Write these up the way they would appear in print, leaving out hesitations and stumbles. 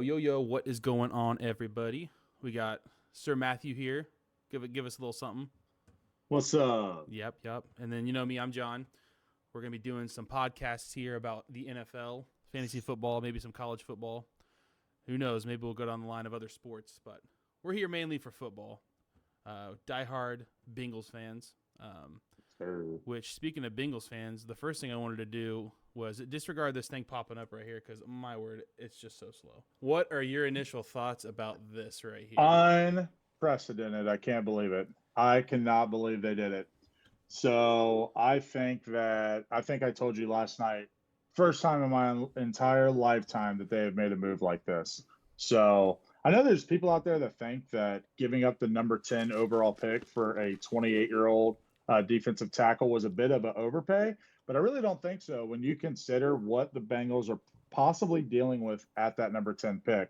Yo, what is going on, everybody? We got Sir Matthew here. Give us a little something. What's up? Yep. And then you know me, I'm John. We're gonna be doing some podcasts here about the NFL, fantasy football, maybe some college football. Who knows? Maybe we'll go down the line of other sports, but we're here mainly for football. Diehard Bengals fans. Sir. Which, speaking of Bengals fans, the first thing I wanted to do was disregard this thing popping up right here because, my word, it's just so slow. What are your initial thoughts about this right here? Unprecedented. I can't believe it. I cannot believe they did it. So I think I told you last night, first time in my entire lifetime that they have made a move like this. So I know there's people out there that think that giving up the number 10 overall pick for a 28-year-old defensive tackle was a bit of an overpay, but I really don't think so when you consider what the Bengals are possibly dealing with at that number 10 pick.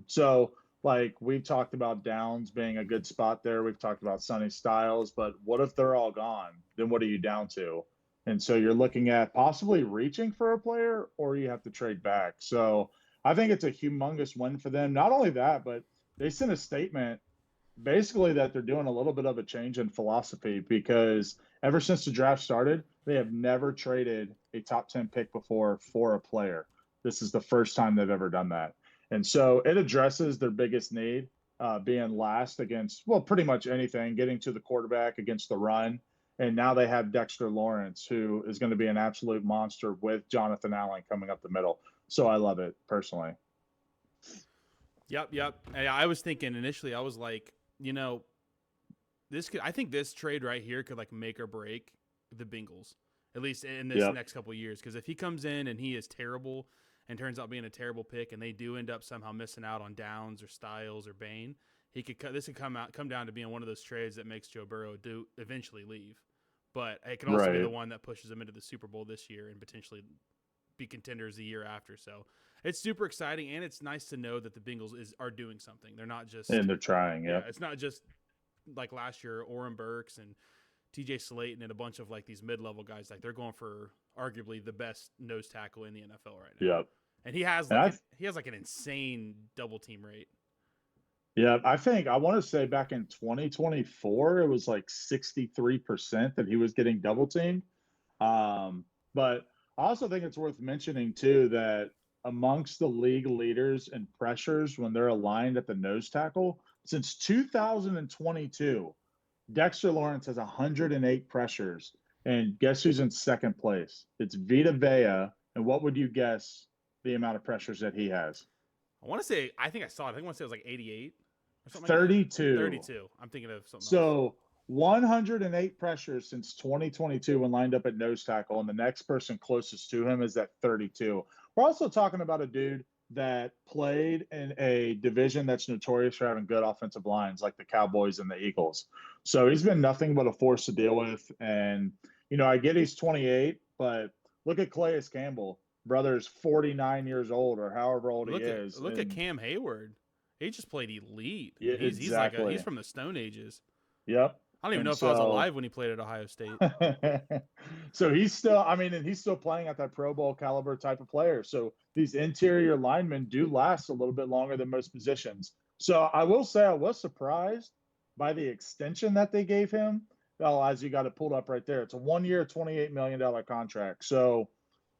So like we've talked about Downs being a good spot there. We've talked about Sonny Styles, but what if they're all gone? Then what are you down to? And so you're looking at possibly reaching for a player or you have to trade back. So I think it's a humongous win for them. Not only that, but they sent a statement basically that they're doing a little bit of a change in philosophy because ever since the draft started, they have never traded a top 10 pick before for a player. This is the first time they've ever done that. And so it addresses their biggest need, being last against, well, pretty much anything, getting to the quarterback against the run. And now they have Dexter Lawrence, who is going to be an absolute monster with Jonathan Allen coming up the middle. So I love it personally. Yep. I was thinking initially, I was like, I think this trade right here could like make or break the Bengals, at least in this Yep. next couple of years. Because if he comes in and he is terrible and turns out being a terrible pick, and they do end up somehow missing out on Downs or Styles or Bain, this could come down to being one of those trades that makes Joe Burrow do eventually leave. But it can also be the Right. one that pushes him into the Super Bowl this year and potentially be contenders the year after. So it's super exciting, and it's nice to know that the Bengals are doing something. They're not just And they're trying. Yep. it's not just like last year, Oren Burks and TJ Slayton and a bunch of like these mid-level guys. Like they're going for arguably the best nose tackle in the NFL right now, Yep. and he has And like I an insane double team rate. Yeah, I think I want to say back in 2024, it was like 63% that he was getting double teamed. But I also think it's worth mentioning too that amongst the league leaders in pressures when they're aligned at the nose tackle, since 2022, Dexter Lawrence has 108 pressures. And guess who's in second place? It's Vita Vea. And what would you guess the amount of pressures that he has? I want to say I think I saw it. I think I want to say it was like 88 or something like that. 32. 32. I'm thinking of something else. So 108 pressures since 2022 when lined up at nose tackle, and the next person closest to him is at 32. We're also talking about a dude that played in a division that's notorious for having good offensive lines, like the Cowboys and the Eagles. So he's been nothing but a force to deal with. And, I get he's 28, but look at Calais Campbell. Brother's 49 years old or however old he is. Look at And Cam Hayward. He just played elite. yeah, He's exactly. from the Stone Ages. Yep. I don't even know And if I was so alive when he played at Ohio State. so he's still, I mean, and he's still playing at that Pro Bowl caliber type of player. So these interior linemen do last a little bit longer than most positions. So I will say I was surprised by the extension that they gave him. Well, as you got it pulled up right there, it's a 1 year, $28 million contract. So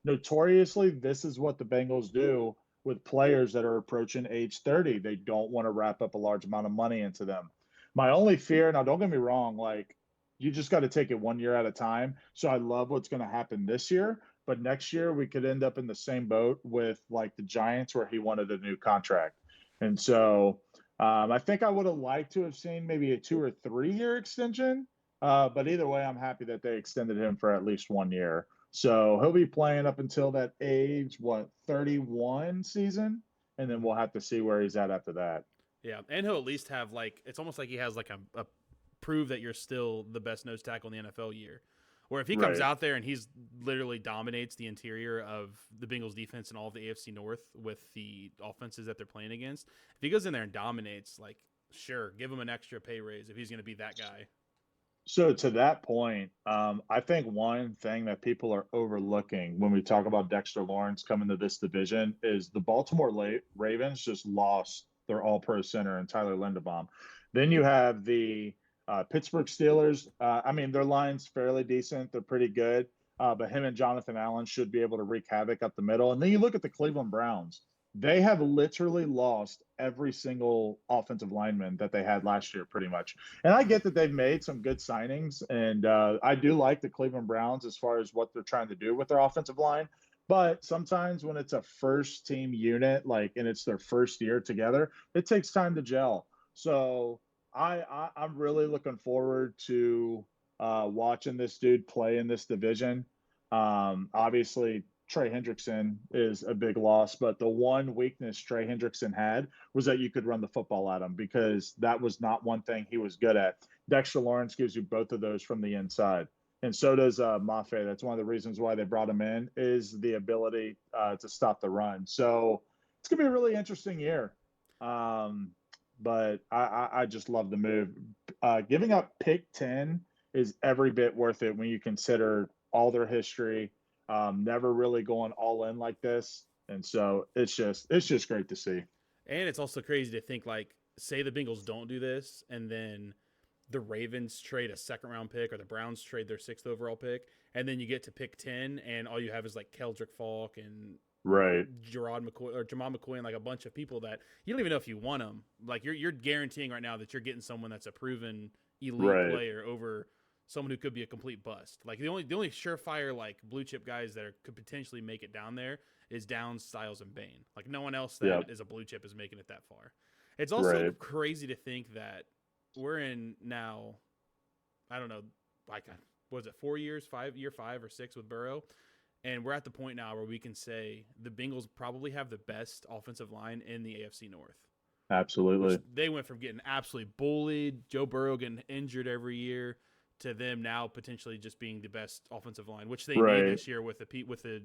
notoriously, this is what the Bengals do with players that are approaching age 30. They don't want to wrap up a large amount of money into them. My only fear, now don't get me wrong, like you just got to take it 1 year at a time. So I love what's going to happen this year, but next year we could end up in the same boat with like the Giants where he wanted a new contract. And so I think I would have liked to have seen maybe a 2 or 3 year extension. But either way, I'm happy that they extended him for at least 1 year. So he'll be playing up until that age, 31 season, and then we'll have to see where he's at after that. Yeah, and he'll at least have like it's almost like he has like a prove that you're still the best nose tackle in the NFL year. Where if he comes Right. out there and he's literally dominates the interior of the Bengals defense and all of the AFC North with the offenses that they're playing against, if he goes in there and dominates, like sure, give him an extra pay raise if he's going to be that guy. So to that point, I think one thing that people are overlooking when we talk about Dexter Lawrence coming to this division is the Baltimore Ravens just lost their All-Pro center and Tyler Linderbaum. Then you have the Pittsburgh Steelers. I mean, their line's fairly decent; they're pretty good. But him and Jonathan Allen should be able to wreak havoc up the middle. And then you look at the Cleveland Browns. They have literally lost every single offensive lineman that they had last year, pretty much. And I get that they've made some good signings, and I do like the Cleveland Browns as far as what they're trying to do with their offensive line. But sometimes when it's a first team unit, like, and it's their first year together, it takes time to gel. So I'm really looking forward to watching this dude play in this division. Obviously, Trey Hendrickson is a big loss, but the one weakness Trey Hendrickson had was that you could run the football at him because that was not one thing he was good at. Dexter Lawrence gives you both of those from the inside. And so does Mafe. That's one of the reasons why they brought him in is the ability to stop the run. So it's going to be a really interesting year. But I just love the move. Giving up pick 10 is every bit worth it when you consider all their history, never really going all in like this. And so it's just great to see. And it's also crazy to think, like, say the Bengals don't do this, and then the Ravens trade a second round pick, or the Browns trade their sixth overall pick, and then you get to pick 10, and all you have is like Keldrick Falk and Right. Gerard McCoy or Jamal McCoy and like a bunch of people that you don't even know if you want them. Like you're guaranteeing right now that you're getting someone that's a proven elite Right. player over someone who could be a complete bust. Like the only surefire like blue chip guys that could potentially make it down there is Downs, Styles, and Bain. Like no one else that Yep. is a blue chip is making it that far. It's also Right. crazy to think that we're in now. I don't know, like was it 4 years, year 5 or 6 with Burrow, and we're at the point now where we can say the Bengals probably have the best offensive line in the AFC North. Which Absolutely. they went from getting absolutely bullied, Joe Burrow getting injured every year, to them now potentially just being the best offensive line, which they need Right. this year with the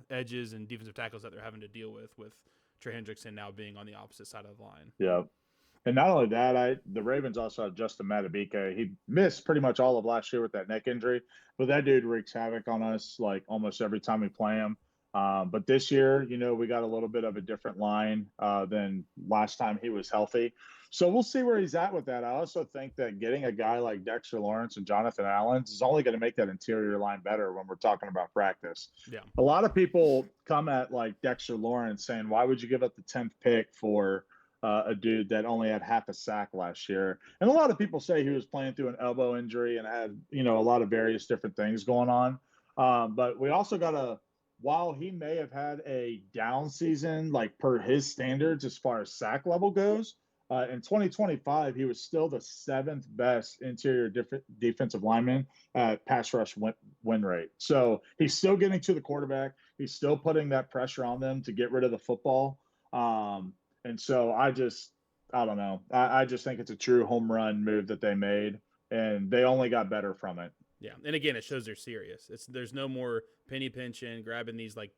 edges and defensive tackles that they're having to deal with Trey Hendrickson now being on the opposite side of the line. Yeah. And not only that, the Ravens also have Justin Madubuike. He missed pretty much all of last year with that neck injury, but that dude wreaks havoc on us like almost every time we play him. But this year, we got a little bit of a different line than last time he was healthy. So we'll see where he's at with that. I also think that getting a guy like Dexter Lawrence and Jonathan Allen is only going to make that interior line better when we're talking about practice. Yeah. A lot of people come at like Dexter Lawrence saying, why would you give up the 10th pick for a dude that only had half a sack last year? And a lot of people say he was playing through an elbow injury and had, a lot of various different things going on. But we also got to, while he may have had a down season, like per his standards, as far as sack level goes, in 2025, he was still the 7th best interior defensive lineman at pass rush win rate. So he's still getting to the quarterback. He's still putting that pressure on them to get rid of the football. And so I don't know. I just think it's a true home run move that they made, and they only got better from it. Yeah, and again, it shows they're serious. There's no more penny pinching, grabbing these like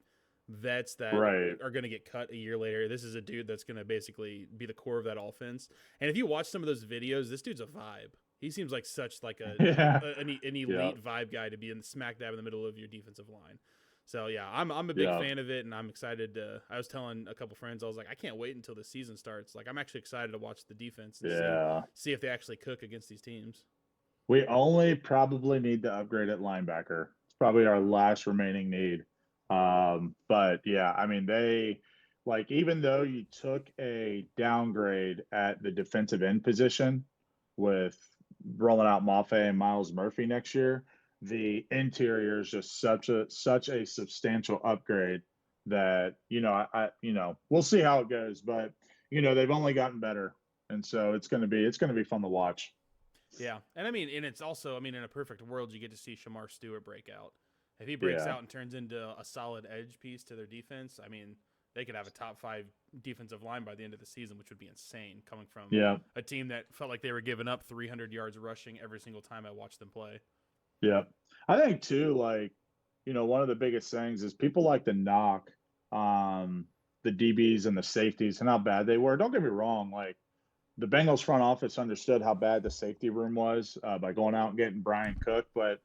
vets that Right. are going to get cut a year later. This is a dude that's going to basically be the core of that offense. And if you watch some of those videos, this dude's a vibe. He seems like such like Yeah. an elite Yeah. vibe guy to be in smack dab in the middle of your defensive line. So yeah, I'm a big Yeah. fan of it, and I'm excited to. I was telling a couple friends, I was like, I can't wait until the season starts. Like, I'm actually excited to watch the defense and Yeah. see if they actually cook against these teams. We only probably need to upgrade at linebacker. It's probably our last remaining need. But yeah, I mean, even though you took a downgrade at the defensive end position with rolling out Mafe and Miles Murphy next year, the interior is just such a substantial upgrade that, we'll see how it goes, but they've only gotten better. And so it's going to be fun to watch. Yeah, and and it's also, in a perfect world, you get to see Shamar Stewart break out. If he breaks out and turns into a solid edge piece to their defense, they could have a top 5 defensive line by the end of the season, which would be insane coming from a team that felt like they were giving up 300 yards rushing every single time I watched them play. Yeah. I think too, one of the biggest things is people like to knock the DBs and the safeties and how bad they were. Don't get me wrong, the Bengals front office understood how bad the safety room was by going out and getting Brian Cook, but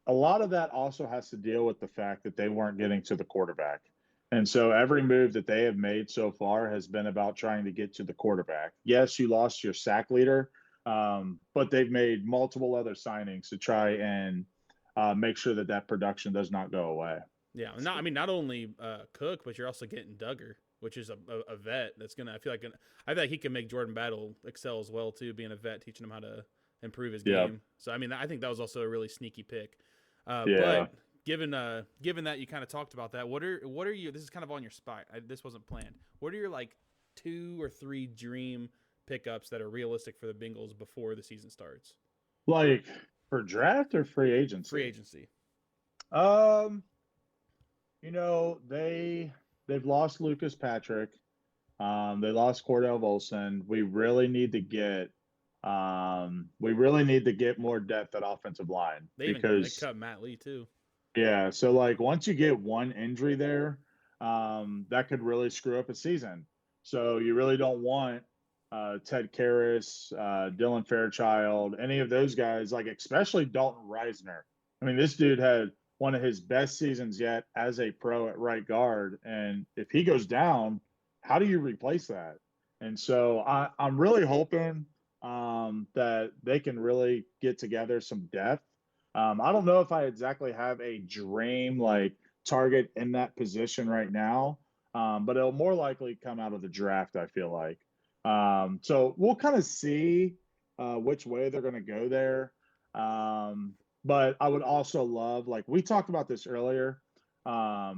a lot of that also has to deal with the fact that they weren't getting to the quarterback. And so every move that they have made so far has been about trying to get to the quarterback. Yes, you lost your sack leader, but they've made multiple other signings to try and make sure that that production does not go away. Yeah, not only Cook, but you're also getting Duggar, which is a vet that's gonna. I feel like he can make Jordan Battle excel as well too, being a vet, teaching him how to improve his Yeah. game. So I think that was also a really sneaky pick. Yeah. But given that you kind of talked about that, what are you? This is kind of on your spot. This wasn't planned. What are your like 2 or 3 dream pickups that are realistic for the Bengals before the season starts? Like for draft or free agency? Free agency. Um, they've lost Lucas Patrick. They lost Cordell Volson. We really need to get more depth at offensive line They because cut Matt Lee too. yeah, so like once you get one injury there, that could really screw up a season. So you really don't want Ted Karras, Dylan Fairchild, any of those guys, like especially Dalton Reisner. I mean, this dude had one of his best seasons yet as a pro at right guard, and if he goes down, how do you replace that? And so I'm really hoping that they can really get together some depth. I don't know if I exactly have a dream like target in that position right now, but it'll more likely come out of the draft, I feel like. So we'll kind of see which way they're going to go there. But I would also love, like we talked about this earlier, a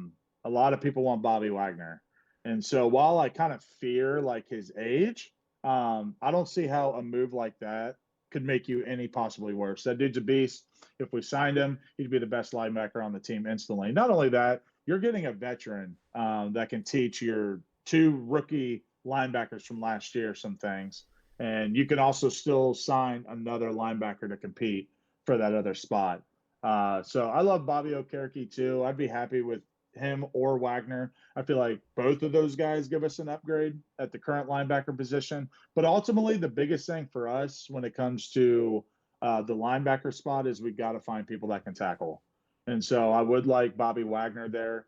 lot of people want Bobby Wagner. And so while I kind of fear like his age, I don't see how a move like that could make you any possibly worse. That dude's a beast. If we signed him, he'd be the best linebacker on the team instantly. Not only that, you're getting a veteran that can teach your 2 rookie linebackers from last year some things. And you can also still sign another linebacker to compete for that other spot. So I love Bobby Okereke too. I'd be happy with him or Wagner. I feel like both of those guys give us an upgrade at the current linebacker position. But ultimately, the biggest thing for us when it comes to the linebacker spot is we got to find people that can tackle. And so I would like Bobby Wagner there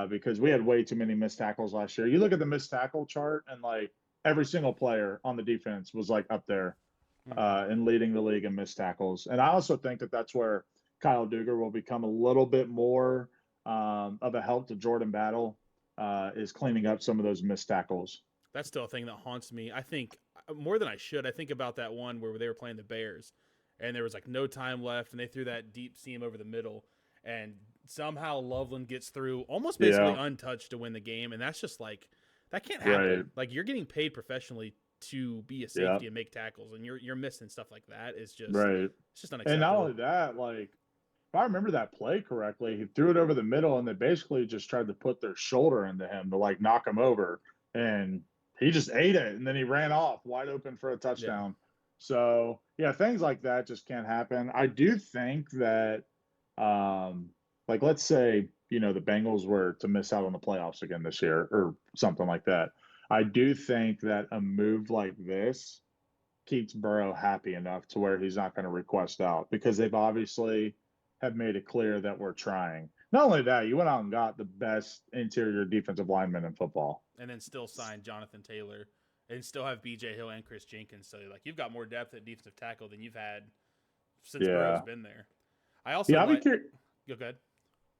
because we had way too many missed tackles last year. You look at the missed tackle chart, and like every single player on the defense was like up there in leading the league in missed tackles. And I also think that that's where Kyle Duggar will become a little bit more of a help to Jordan Battle is cleaning up some of those missed tackles. That's still a thing that haunts me. I think more than I should. I think about that one where they were playing the Bears, and there was like no time left, and they threw that deep seam over the middle, and somehow Loveland gets through almost basically untouched to win the game, and that's just like that can't happen. Right. Like you're getting paid professionally to be a safety and make tackles, and you're missing stuff like that. It's just right. It's just unacceptable. And not only that, like if I remember that play correctly, he threw it over the middle, and they basically just tried to put their shoulder into him to like knock him over, and he just ate it, and then he ran off wide open for a touchdown. Yeah. So yeah, things like that just can't happen. I do think that, like let's say the Bengals were to miss out on the playoffs again this year or something like that. I do think that a move like this keeps Burrow happy enough to where he's not going to request out because they've obviously have made it clear that we're trying. Not only that, you went out and got the best interior defensive lineman in football. And then still signed Jonathan Taylor and still have B.J. Hill and Chris Jenkins. So, like, you've got more depth at defensive tackle than you've had since Burrow's been there. I also I'll be curious. Go ahead.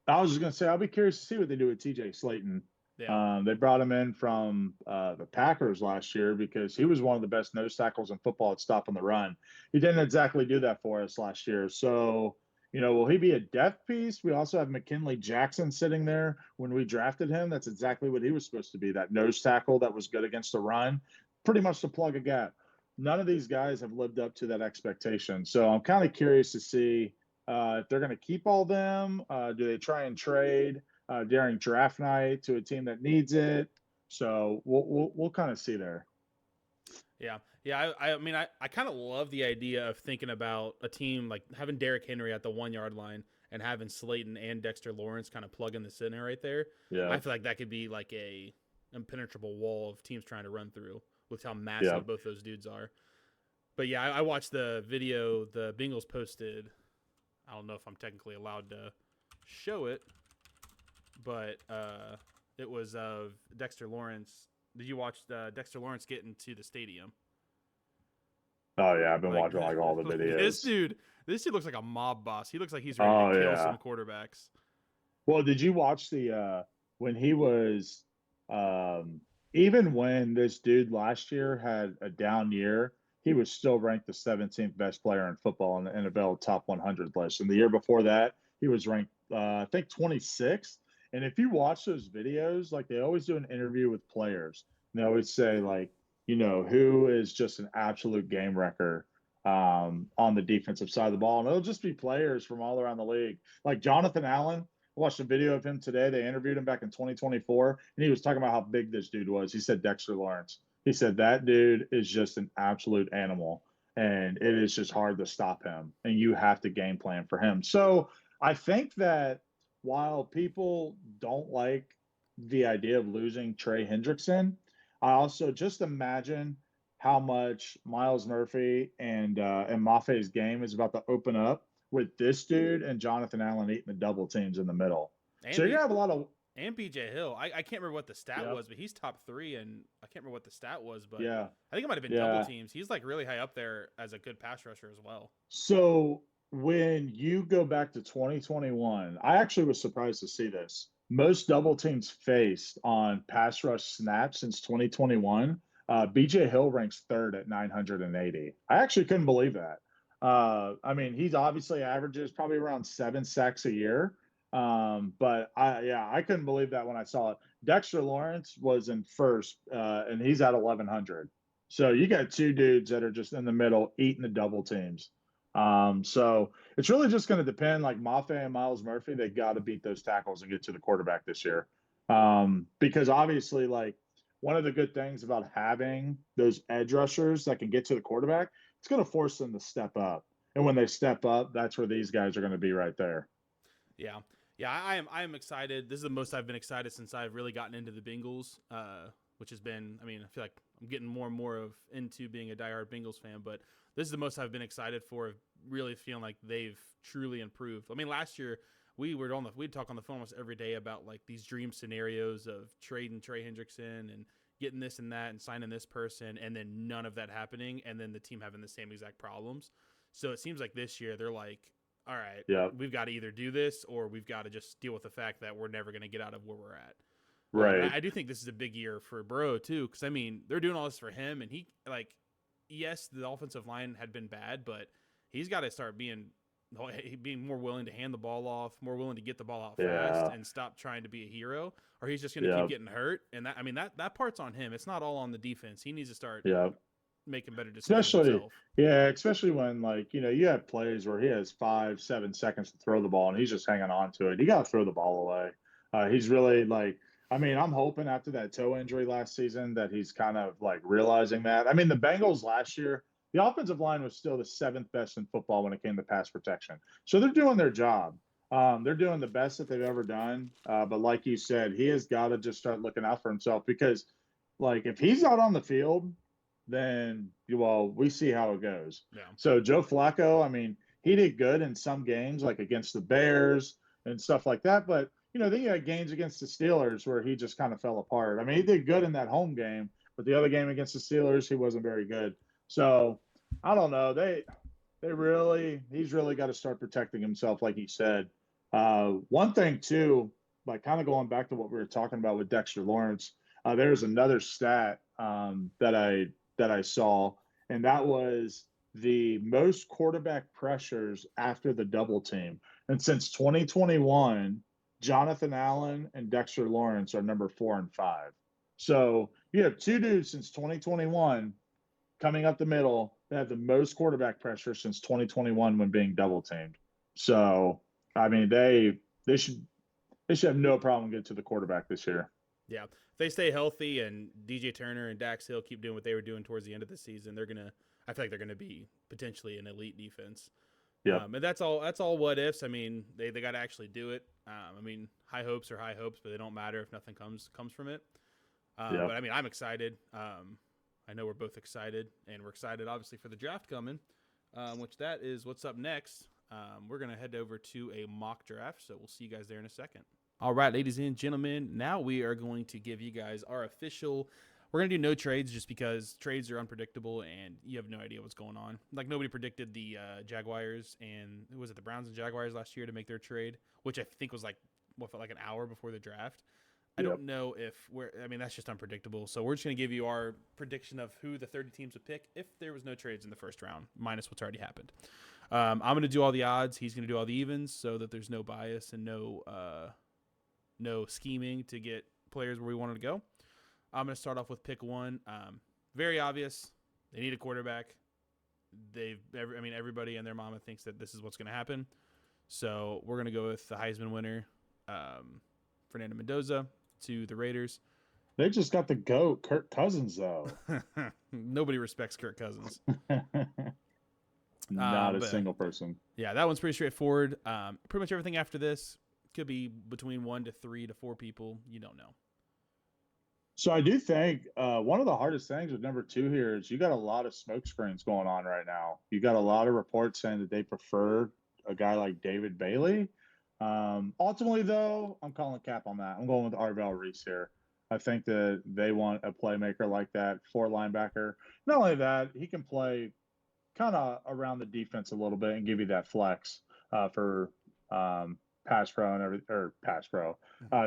I was just going to say, I'll be curious to see what they do with T.J. Slayton. Yeah. They brought him in from the Packers last year because he was one of the best nose tackles in football at stopping the run. He didn't exactly do that for us last year. So, will he be a depth piece? We also have McKinley Jackson sitting there when we drafted him. That's exactly what he was supposed to be, that nose tackle that was good against the run, pretty much to plug a gap. None of these guys have lived up to that expectation. So I'm kind of curious to see if they're going to keep all them. Do they try and trade during draft night to a team that needs it? So we'll kind of see there. Yeah. I kind of love the idea of thinking about a team like having Derrick Henry at the 1 yard line and having Slayton and Dexter Lawrence kind of plug in the center right there. Yeah. I feel like that could be like a impenetrable wall of teams trying to run through. with how massive Yeah. both those dudes are. But yeah, I watched the video the Bengals posted. I don't know if I'm technically allowed to show it, but it was of Dexter Lawrence. Did you watch Dexter Lawrence get into the stadium? Oh yeah, I've been Like, watching like all the like videos. this dude looks like a mob boss. He looks like he's ready to Oh kill yeah. some quarterbacks. Well, did you watch the when he was um even when this dude last year had a down year, he was still ranked the 17th best player in football in the NFL top 100 list. And the year before that, he was ranked I think 26th. And if you watch those videos, like they always do an interview with players, and they always say like, who is just an absolute game wrecker on the defensive side of the ball. And it'll just be players from all around the league. Like Jonathan Allen, I watched a video of him today. They interviewed him back in 2024, and he was talking about how big this dude was. He said Dexter Lawrence. He said that dude is just an absolute animal, and it is just hard to stop him, and you have to game plan for him. So I think that while people don't like the idea of losing Trey Hendrickson, I also just imagine how much Miles Murphy and Maffe's game is about to open up with this dude and Jonathan Allen eating the double teams in the middle. So And you're B, gonna have a lot of and BJ Hill. I can't remember what the stat yeah, was, but he's top 3, and I can't remember what the stat was, but yeah, I think it might have been double yeah. teams. He's like really high up there as a good pass rusher as well. So when you go back to 2021, I actually was surprised to see this. Most double teams faced on pass rush snaps since 2021. BJ Hill ranks third at 980. I actually couldn't believe that. I mean, he's obviously averages probably around 7 sacks a year. But I couldn't believe that when I saw it. Dexter Lawrence was in first, and he's at 1100. So you got two dudes that are just in the middle eating the double teams. So it's really just going to depend. Like Mafe and Miles Murphy, they got to beat those tackles and get to the quarterback this year. Because obviously, like one of the good things about having those edge rushers that can get to the quarterback, it's going to force them to step up. And when they step up, that's where these guys are going to be right there. Yeah. Yeah, I am excited. This is the most I've been excited since I've really gotten into the Bengals, which has been, I mean, I feel like I'm getting more and more of into being a diehard Bengals fan, but this is the most I've been excited for, really feeling like they've truly improved. I mean, last year we'd talk on the phone almost every day about like these dream scenarios of trading Trey Hendrickson and getting this and that and signing this person, and then none of that happening, and then the team having the same exact problems. So it seems like this year they're like, all right, Yeah. we've got to either do this or we've got to just deal with the fact that we're never going to get out of where we're at. Right. I do think this is a big year for Burrow too, because I mean they're doing all this for him, and he like, yes, the offensive line had been bad, but he's got to start being more willing to hand the ball off, more willing to get the ball out fast, Yeah. and stop trying to be a hero, or he's just going to Yeah. keep getting hurt. And that, I mean, that part's on him. It's not all on the defense. He needs to start Yeah. making better decisions Especially, himself. yeah, especially when like, you have plays where he has 5, 7 seconds to throw the ball and he's just hanging on to it. You got to throw the ball away. He's really like, I mean, I'm hoping after that toe injury last season that he's kind of like realizing that. I mean, the Bengals last year, the offensive line was still the 7th best in football when it came to pass protection. So they're doing their job. They're doing the best that they've ever done. But like you said, he has got to just start looking out for himself because, like, if he's out on the field, then well, we see how it goes. Yeah. So Joe Flacco, I mean, he did good in some games, like against the Bears and stuff like that. But then you had games against the Steelers where he just kind of fell apart. I mean, he did good in that home game, but the other game against the Steelers, he wasn't very good. So I don't know. He's really got to start protecting himself, like he said. One thing too, like kind of going back to what we were talking about with Dexter Lawrence, there's another stat that I saw, and that was the most quarterback pressures after the double team. And since 2021, Jonathan Allen and Dexter Lawrence are number 4 and 5. So you have two dudes since 2021 coming up the middle that have the most quarterback pressure since 2021 when being double teamed. So I mean, they should have no problem getting to the quarterback this year. Yeah, if they stay healthy and DJ Turner and Dax Hill keep doing what they were doing towards the end of the season, I feel like they're gonna be potentially an elite defense. Yeah. And that's all what ifs. I mean, they got to actually do it. I mean, high hopes are high hopes, but they don't matter if nothing comes from it. But I mean, I'm excited. I know we're both excited, and we're excited obviously for the draft coming, which that is what's up next. We're going to head over to a mock draft, so we'll see you guys there in a second. All right, ladies and gentlemen, now we are going to give you guys our official. We're going to do no trades just because trades are unpredictable and you have no idea what's going on. Like, nobody predicted the Jaguars and was it the Browns and Jaguars last year to make their trade, which I think was like an hour before the draft. I don't know if that's just unpredictable. So we're just going to give you our prediction of who the 30 teams would pick if there was no trades in the first round, minus what's already happened. I'm going to do all the odds. He's going to do all the evens so that there's no bias and no scheming to get players where we wanted to go. I'm going to start off with pick 1. Very obvious. They need a quarterback. Everybody and their mama thinks that this is what's going to happen. So we're going to go with the Heisman winner, Fernando Mendoza, to the Raiders. They just got the GOAT, Kirk Cousins, though. Nobody respects Kirk Cousins. Not a single person. Yeah, that one's pretty straightforward. Pretty much everything after this could be between 1 to 3 to 4 people. You don't know. So I do think one of the hardest things with number 2 here is you got a lot of smoke screens going on right now. You got a lot of reports saying that they prefer a guy like David Bailey. Ultimately, though, I'm calling cap on that. I'm going with Arvell Reese here. I think that they want a playmaker like that for linebacker. Not only that, he can play kind of around the defense a little bit and give you that flex for pass pro and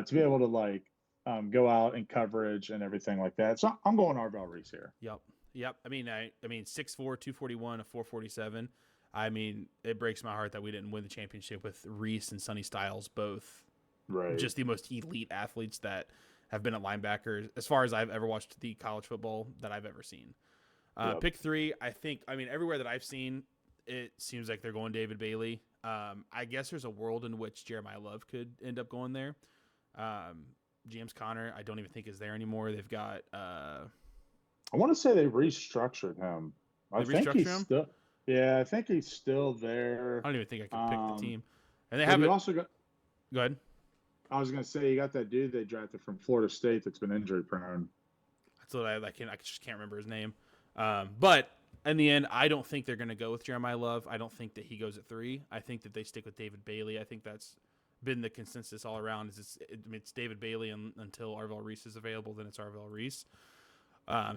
to be able to go out in coverage and everything like that. So I'm going Arvell Reese here. Yep. I mean 6'4", 241, a 447. I mean, it breaks my heart that we didn't win the championship with Reese and Sonny Styles, both just the most elite athletes that have been at linebacker as far as I've ever watched the college football that I've ever seen. Pick 3, everywhere that I've seen, it seems like they're going David Bailey. I guess there's a world in which Jeremiah Love could end up going there. James Conner, I don't even think is there anymore. They've got. I want to say they restructured him. I think he's still there. I don't even think I could pick the team. And they have also got. Go ahead. I was going to say you got that dude they drafted from Florida State that's been injury prone. That's what I just can't remember his name. But in the end, I don't think they're going to go with Jeremiah Love. I don't think that he goes at 3. I think that they stick with David Bailey. I think that's been the consensus all around. It's David Bailey until Arvell Reese is available. Then it's Arvell Reese.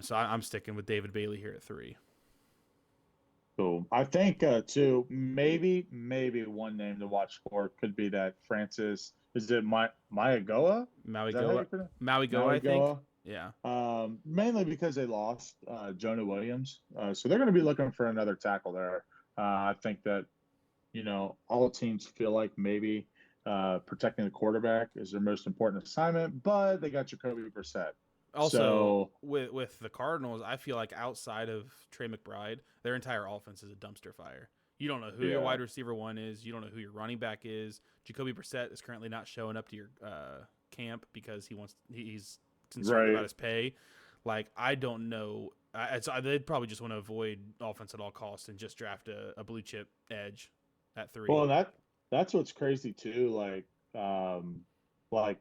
So I'm sticking with David Bailey here at 3. Cool. I think too. Maybe one name to watch for could be that Francis. Is it Mauigoa? Mauigoa, I think. Yeah. Mainly because they lost Jonah Williams, so they're going to be looking for another tackle there. I think that all teams feel like maybe protecting the quarterback is their most important assignment, but they got Jacoby Brissett. Also, with the Cardinals, I feel like outside of Trey McBride, their entire offense is a dumpster fire. You don't know who your wide receiver 1 is. You don't know who your running back is. Jacoby Brissett is currently not showing up to your camp because he's concerned about his pay. Like, I don't know. They'd probably just want to avoid offense at all costs and just draft a blue chip edge at 3. Well, that's what's crazy too. Like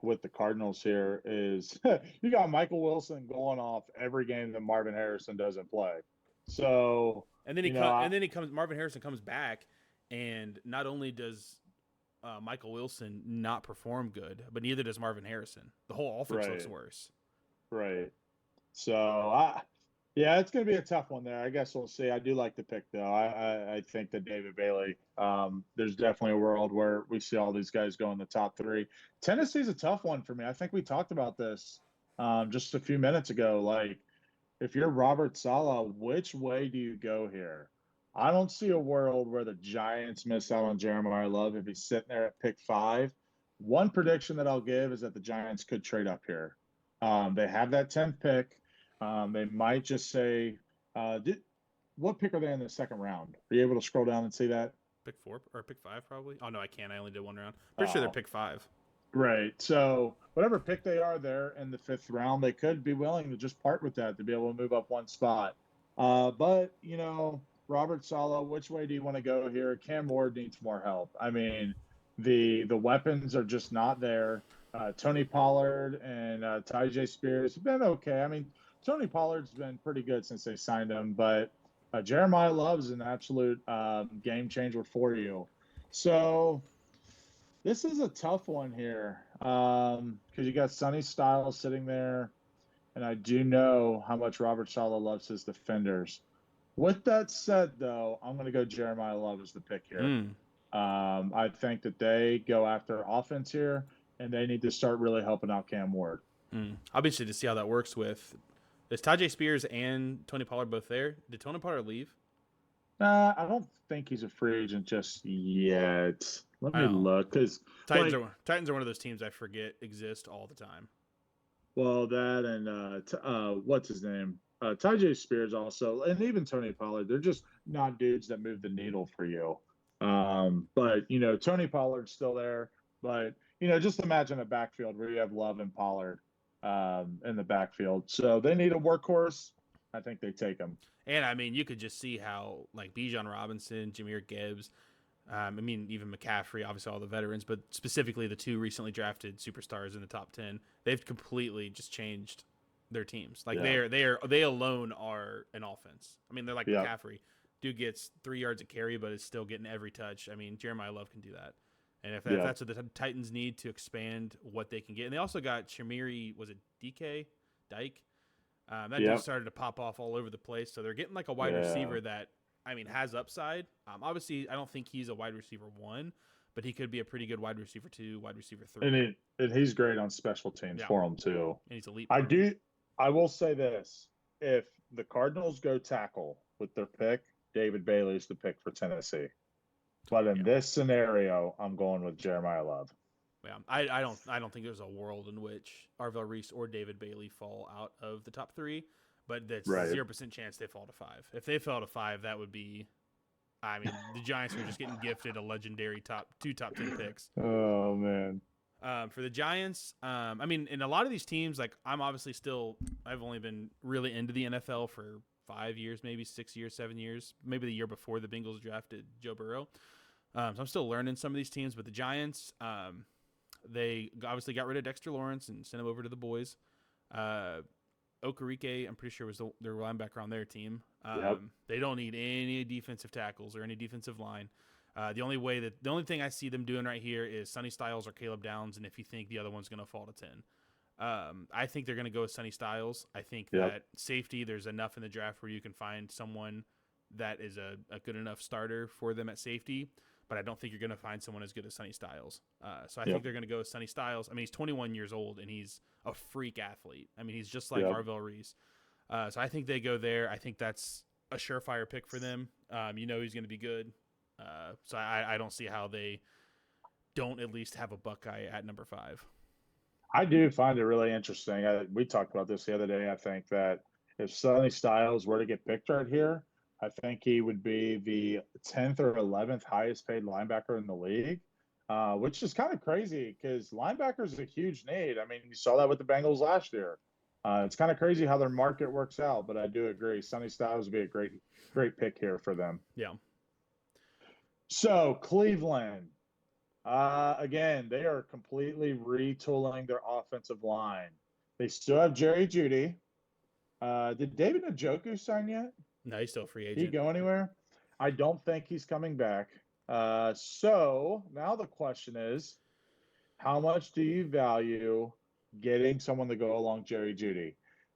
with the Cardinals here is you got Michael Wilson going off every game that Marvin Harrison doesn't play. So Marvin Harrison comes back, and not only does Michael Wilson not perform good, but neither does Marvin Harrison. The whole offense looks worse. Right. So it's going to be a tough one there. I guess we'll see. I do like the pick though. I think that David Bailey. There's definitely a world where we see all these guys go in the top 3. Tennessee's a tough one for me. I think we talked about this just a few minutes ago. Like, if you're Robert Saleh, which way do you go here? I don't see a world where the Giants miss out on Jeremiah Love if he's sitting there at pick 5. One prediction that I'll give is that the Giants could trade up here. They have that 10th pick. They might just say, what pick are they in the second round? Are you able to scroll down and see that? Pick 4 or pick 5 probably? Oh, no, I can't. I only did one round. Pretty sure they're pick 5. Right. So whatever pick they are there in the 5th round, they could be willing to just part with that to be able to move up one spot. But, Robert Saleh, which way do you want to go here? Cam Ward needs more help. I mean, the weapons are just not there. Tony Pollard and Tyjae Spears have been okay. I mean, Tony Pollard's been pretty good since they signed him, but Jeremiah Love is an absolute game changer for you. So this is a tough one here because you got Sonny Styles sitting there, and I do know how much Robert Saleh loves his defenders. With that said, though, I'm going to go Jeremiah Love as the pick here. I think that they go after offense here, and they need to start really helping out Cam Ward. I'll be interested to see how that works with. Is Tajay Spears and Tony Pollard both there? Did Tony Pollard leave? I don't think he's a free agent just yet. Let me look, because Titans are one of those teams I forget exist all the time. Well, that and what's his name? Tajay Spears also, and even Tony Pollard. They're just not dudes that move the needle for you. But Tony Pollard's still there. But just imagine a backfield where you have Love and Pollard in the backfield. So they need a workhorse. I think they take him. And I mean, you could just see how like Bijan Robinson, Jahmyr Gibbs, even McCaffrey, obviously all the veterans, but specifically the two recently drafted superstars in the top 10, they've completely just changed their teams. Like they alone are an offense. I mean, they're like McCaffrey. Dude gets 3 yards a carry, but is still getting every touch. I mean, Jeremiah Love can do that. And if that's what the Titans need to expand what they can get. And they also got Shamiri, was it Dyke? That just started to pop off all over the place. So they're getting like a wide receiver that, I mean, has upside. Obviously, I don't think he's a wide receiver 1, but he could be a pretty good wide receiver 2, wide receiver 3. And he's great on special teams for him too. And he's elite. I will say this. If the Cardinals go tackle with their pick, David Bailey's the pick for Tennessee. But in this scenario, I'm going with Jeremiah Love. Yeah, I don't think there's a world in which Arvell Reese or David Bailey fall out of the top 3, but that's 0% chance they fall to 5. If they fell to 5, that would be, I mean, the Giants are just getting gifted a legendary top 10 picks. Oh man. For the Giants, I mean, in a lot of these teams, like I've only been really into the NFL for 5 years, maybe 6 years, 7 years, maybe the year before the Bengals drafted Joe Burrow. So I'm still learning some of these teams, but the Giants, they obviously got rid of Dexter Lawrence and sent him over to the boys. Okereke, I'm pretty sure was their linebacker on their team. They don't need any defensive tackles or any defensive line. The only thing I see them doing right here is Sonny Styles or Caleb Downs, and if you think the other one's going to fall to 10. I think they're going to go with Sonny Styles. I think that safety, there's enough in the draft where you can find someone that is a good enough starter for them at safety, but I don't think you're going to find someone as good as Sonny Styles. So I think they're going to go with Sonny Styles. I mean, he's 21 years old, and he's a freak athlete. I mean, he's just like Arvell Reese. So I think they go there. I think that's a surefire pick for them. He's going to be good. So I don't see how they don't at least have a Buckeye at number 5. I do find it really interesting. We talked about this the other day. I think that if Sonny Styles were to get picked right here, I think he would be the 10th or 11th highest paid linebacker in the league, which is kind of crazy because linebacker is a huge need. I mean, you saw that with the Bengals last year. It's kind of crazy how their market works out, but I do agree. Sonny Styles would be a great pick here for them. Yeah. So Cleveland, again, they are completely retooling their offensive line. They still have Jerry Jeudy. Did David Njoku sign yet? No, he's still a free agent. Did he go anywhere? I don't think he's coming back. So now the question is, how much do you value getting someone to go along Jerry Jeudy?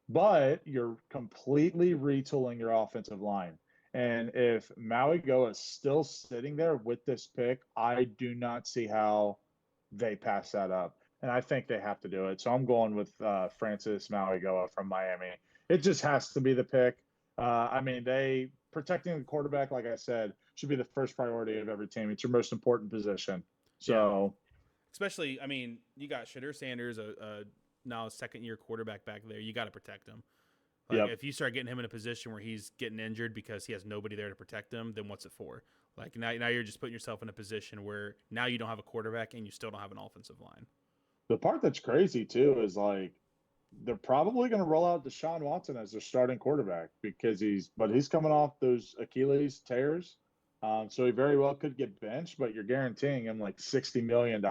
But you're completely retooling your offensive line. And if Maui Goa is still sitting there with this pick, I do not see how they pass that up. And I think they have to do it. So I'm going with Francis Maui Goa from Miami. It just has to be the pick. I mean, protecting the quarterback, like I said, should be the first priority of every team. It's your most important position. So, especially, I mean, you got Shadur Sanders, now a second-year quarterback back there. You got to protect him. Like if you start getting him in a position where he's getting injured because he has nobody there to protect him, then what's it for? Like now you're just putting yourself in a position where now you don't have a quarterback and you still don't have an offensive line. The part that's crazy too is like they're probably going to roll out Deshaun Watson as their starting quarterback because he's coming off those Achilles tears. So he very well could get benched, but you're guaranteeing him like $60 million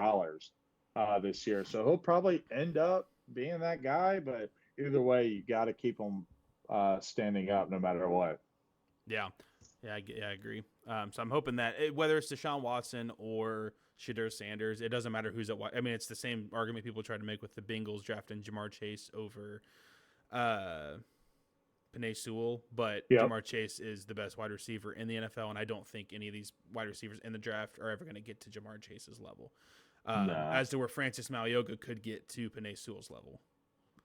this year. So he'll probably end up being that guy, but either way, you got to keep them standing up no matter what. Yeah, I agree. So I'm hoping that whether it's Deshaun Watson or Shadur Sanders, it doesn't matter who's at. I mean, it's the same argument people try to make with the Bengals drafting Jamar Chase over Penei Sewell, but Yep. Jamar Chase is the best wide receiver in the NFL, and I don't think any of these wide receivers in the draft are ever going to get to Jamar Chase's level. Nah. As to where Francis Malioga could get to Penei Sewell's level.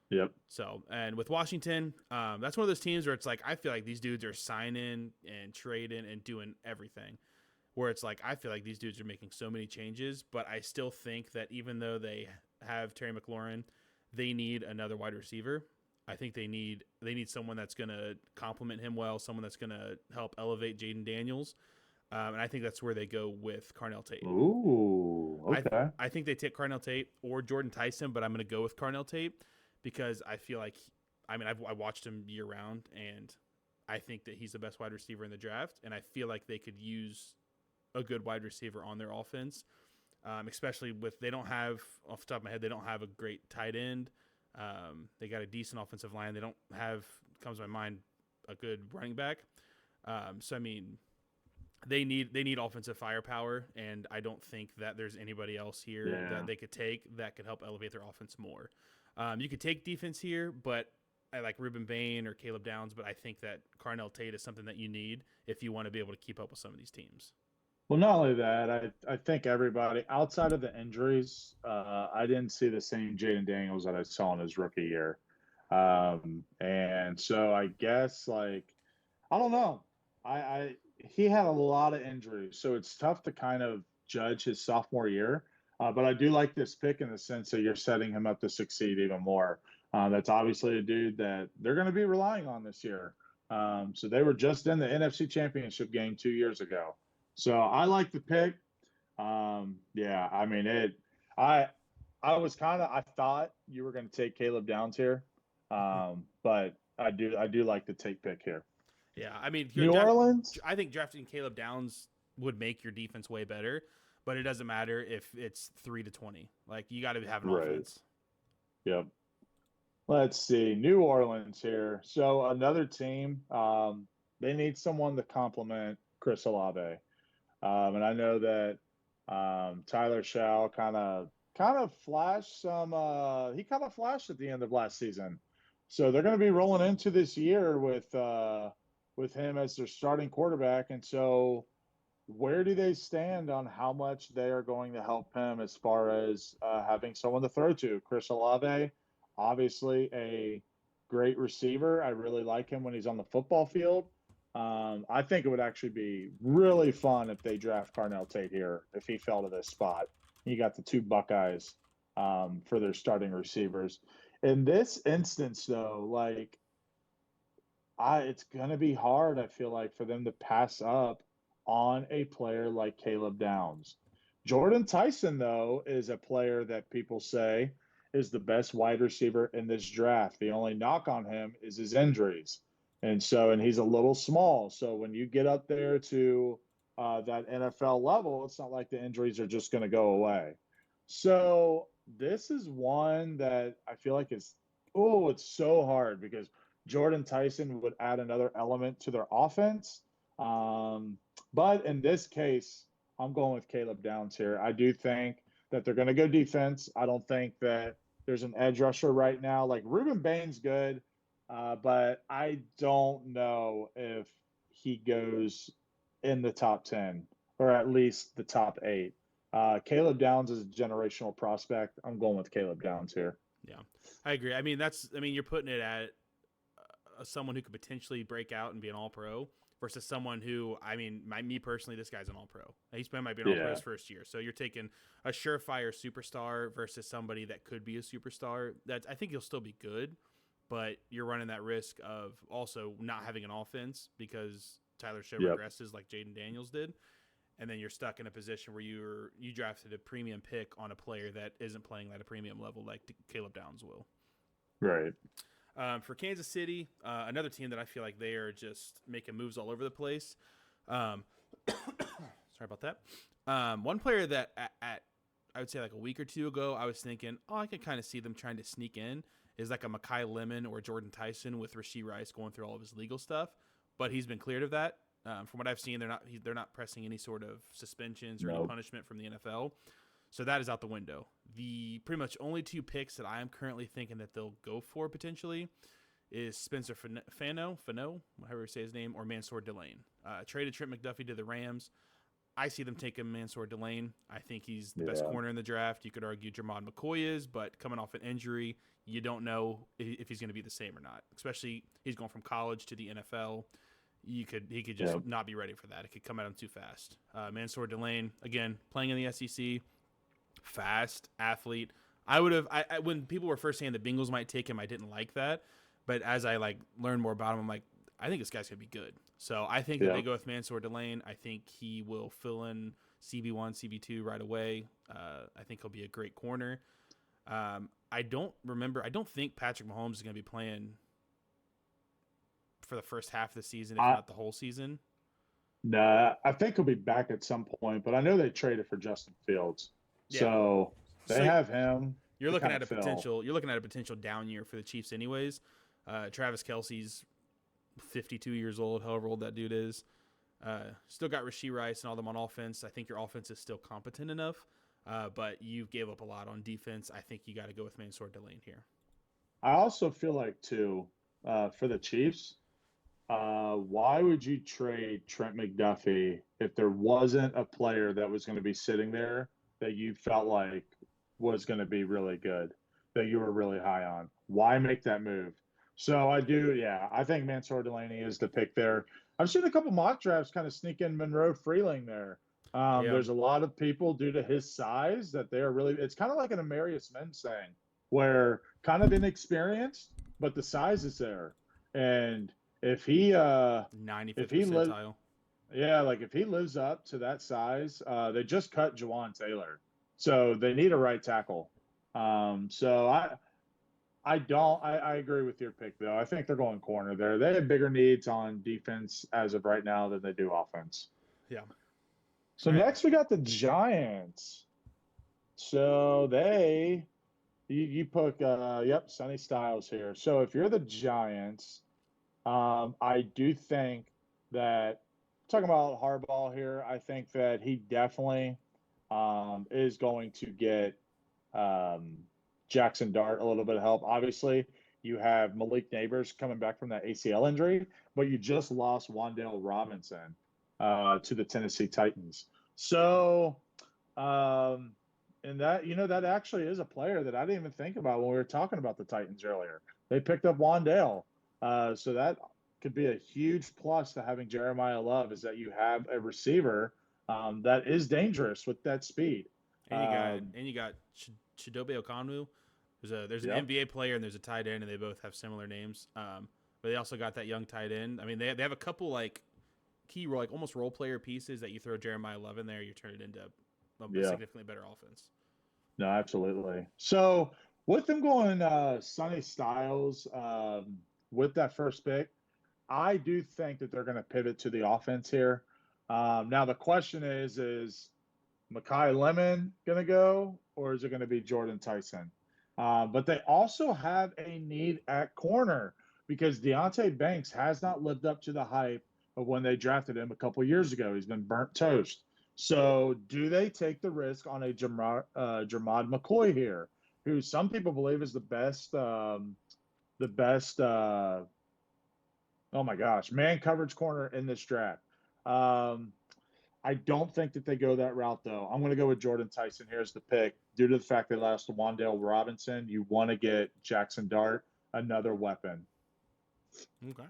Yep. So, and with Washington, that's one of those teams where it's like, I feel like these dudes are signing and trading and doing everything. Where it's like, I feel like these dudes are making so many changes, but I still think that even though they have Terry McLaurin, they need another wide receiver. I think they need someone that's going to complement him well, someone that's going to help elevate Jaden Daniels. And I think that's where they go with Carnell Tate. Ooh, okay. I think they take Carnell Tate or Jordan Tyson, but I'm going to go with Carnell Tate because I feel like, I watched him year round, and I think that he's the best wide receiver in the draft, and I feel like they could use a good wide receiver on their offense, especially with, they don't have, off the top of my head, they don't have a great tight end. They got a decent offensive line. They don't have, comes to my mind, a good running back. So I mean, they need offensive firepower, and I don't think that there's anybody else here that they could take that could help elevate their offense more. You could take defense here, but I like Ruben Bain or Caleb Downs, but I think that Carnell Tate is something that you need if you want to be able to keep up with some of these teams. Well, not only that, I think everybody outside of the injuries, I didn't see the same Jaden Daniels that I saw in his rookie year. And so I guess, like, I don't know. He had a lot of injuries, so it's tough to kind of judge his sophomore year. But I do like this pick in the sense that you're setting him up to succeed even more. That's obviously a dude that they're going to be relying on this year. So they were just in the NFC Championship game 2 years ago. So I like the pick. Yeah, I mean it. I I was I thought you were going to take Caleb Downs here, but I do like the take pick here. Yeah, I mean, New Orleans. I think drafting Caleb Downs would make your defense way better, but it doesn't matter if it's 3-20. Like, you got to have an offense. Yep. Let's see. New Orleans here. So another team. They need someone to complement Chris Olave. And I know that Tyler Shao kind of flashed some. He kind of flashed at the end of last season, so they're going to be rolling into this year with him as their starting quarterback. And so, where do they stand on how much they are going to help him as far as having someone to throw to? Chris Olave, obviously a great receiver. I really like him when he's on the football field. I think it would actually be really fun if they draft Carnell Tate here, if he fell to this spot. You got the two Buckeyes for their starting receivers. In this instance, though, like, it's going to be hard, I feel like, for them to pass up on a player like Caleb Downs. Jordan Tyson, though, is a player that people say is the best wide receiver in this draft. The only knock on him is his injuries. And he's a little small. So when you get up there to that NFL level, it's not like the injuries are just going to go away. So this is one that I feel like it's so hard because Jordan Tyson would add another element to their offense. But in this case, I'm going with Caleb Downs here. I do think that they're going to go defense. I don't think that there's an edge rusher right now. Like, Ruben Bain's good. But I don't know if he goes in the top 10 or at least the top 8. Caleb Downs is a generational prospect. I'm going with Caleb Downs here. Yeah, I agree. I mean, you're putting it at someone who could potentially break out and be an all-pro versus someone who, I mean, me personally, this guy's an all-pro. He might be an all-pro his first year. So you're taking a surefire superstar versus somebody that could be a superstar. I think he'll still be good, but you're running that risk of also not having an offense because Tyler Show regresses like Jaden Daniels did. And then you're stuck in a position where you drafted a premium pick on a player that isn't playing at a premium level like Caleb Downs will. Right. For Kansas City, another team that I feel like they are just making moves all over the place. Sorry about that. One player that at I would say like a week or two ago, I was thinking, I could kind of see them trying to sneak in, is like a Mekhi Lemon or Jordan Tyson with Rashee Rice going through all of his legal stuff, but he's been cleared of that. From what I've seen, they're not pressing any sort of suspensions or any Nope. punishment from the NFL, so that is out the window. The pretty much only 2 picks that I am currently thinking that they'll go for potentially is Spencer Fano, however you say his name, or Mansour Delane. Traded Trent McDuffie to the Rams. I see them taking Mansour Delane. I think he's the best corner in the draft. You could argue Jermod McCoy is, but coming off an injury, you don't know if he's going to be the same or not. Especially he's going from college to the NFL. He could just not be ready for that. It could come at him too fast. Mansour Delane, again, playing in the SEC, fast athlete. I when people were first saying the Bengals might take him, I didn't like that. But as I learned more about him, I'm like, I think this guy's gonna be good. So I think that they go with Mansour Delane. I think he will fill in CB1, CB2 right away. I think he'll be a great corner. I don't think Patrick Mahomes is gonna be playing for the first half of the season, if not the whole season. Nah, I think he'll be back at some point, but I know they traded for Justin Fields, so they have him. You're looking at a potential down year for the Chiefs, anyways. Travis Kelce's 52 years old, however old that dude is. Still got Rashee Rice and all them on offense. I think your offense is still competent enough, but you gave up a lot on defense. I think you got to go with Mansour Delane here. I also feel like, too, for the Chiefs, why would you trade Trent McDuffie if there wasn't a player that was going to be sitting there that you felt like was going to be really good, that you were really high on? Why make that move? So I think Mansour Delane is the pick there. I've seen a couple mock drafts kind of sneak in Monroe Freeling there. There's a lot of people, due to his size, that they are really – it's kind of like an Amarius Menz thing, where kind of inexperienced, but the size is there. And if he 95th percentile. If he lives up to that size, they just cut Jawan Taylor. So they need a right tackle. So I agree with your pick, though. I think they're going corner there. They have bigger needs on defense as of right now than they do offense. Yeah. So next we got the Giants. So you put Sonny Styles here. So if you're the Giants, I do think that, talking about Harbaugh here, I think that he definitely is going to get Jackson Dart a little bit of help. Obviously, you have Malik Neighbors coming back from that ACL injury, but you just lost Wan'Dale Robinson to the Tennessee Titans. So, and that actually is a player that I didn't even think about when we were talking about the Titans earlier. They picked up Wan'Dale. So that could be a huge plus to having Jeremiah Love, is that you have a receiver that is dangerous with that speed. And you got Chidobe Okonwu. There's an NBA player and there's a tight end, and they both have similar names. But they also got that young tight end. I mean, they have a couple key role, almost role player pieces that you throw Jeremiah Love in there, you turn it into a significantly better offense. No, absolutely. So with them going Sonny Styles with that first pick, I do think that they're going to pivot to the offense here. Now the question is Mekhi Lemon going to go, or is it going to be Jordan Tyson? But they also have a need at corner, because Deonte Banks has not lived up to the hype of when they drafted him a couple years ago. He's been burnt toast. So do they take the risk on a Jermod McCoy here, who some people believe is the best man coverage corner in this draft? I don't think that they go that route, though. I'm going to go with Jordan Tyson here as the pick. Due to the fact they lost to Wan'Dale Robinson, you want to get Jackson Dart, another weapon. Okay.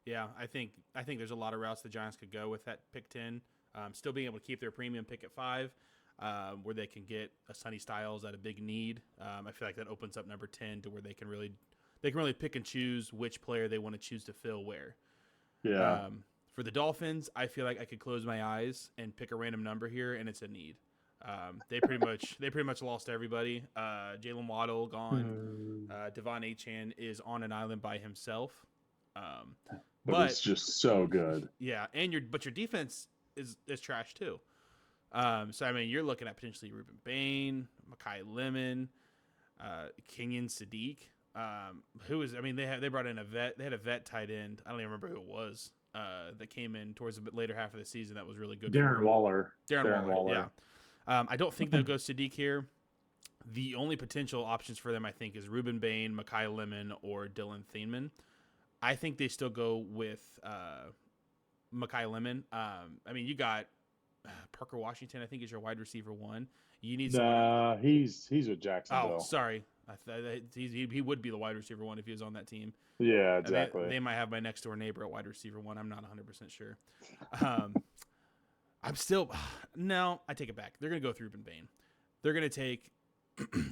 Yeah, I think there's a lot of routes the Giants could go with that pick 10. Still being able to keep their premium pick at 5, where they can get a Sonny Styles at a big need. I feel like that opens up number 10 to where they can really pick and choose which player they want to choose to fill where. Yeah. For the Dolphins, I feel like I could close my eyes and pick a random number here, and it's a need. They pretty much lost everybody. Jalen Waddle gone. Devon Achane is on an island by himself. But it's just so good. Yeah, and your defense is trash too. So I mean, you're looking at potentially Ruben Bain, Mekhi Lemon, Kenyon Sadiq. Who is? I mean, they brought in a vet. They had a vet tight end. I don't even remember who it was. That came in towards the bit later half of the season. That was really good. Darren Waller. Darren Waller. Yeah. I don't think they'll go Sadiq here. The only potential options for them, I think, is Ruben Bain, Mekhi Lemon, or Dylan Thieneman. I think they still go with Mekhi Lemon. I mean, you got Parker Washington, I think, is your wide receiver one. You need someone. He's with Jacksonville. Oh, sorry. He would be the wide receiver one if he was on that team. Yeah, exactly. They might have my next door neighbor at wide receiver one. I'm not 100% sure. I'm still no. I take it back. They're going to go with Ruben Bain. They're going to take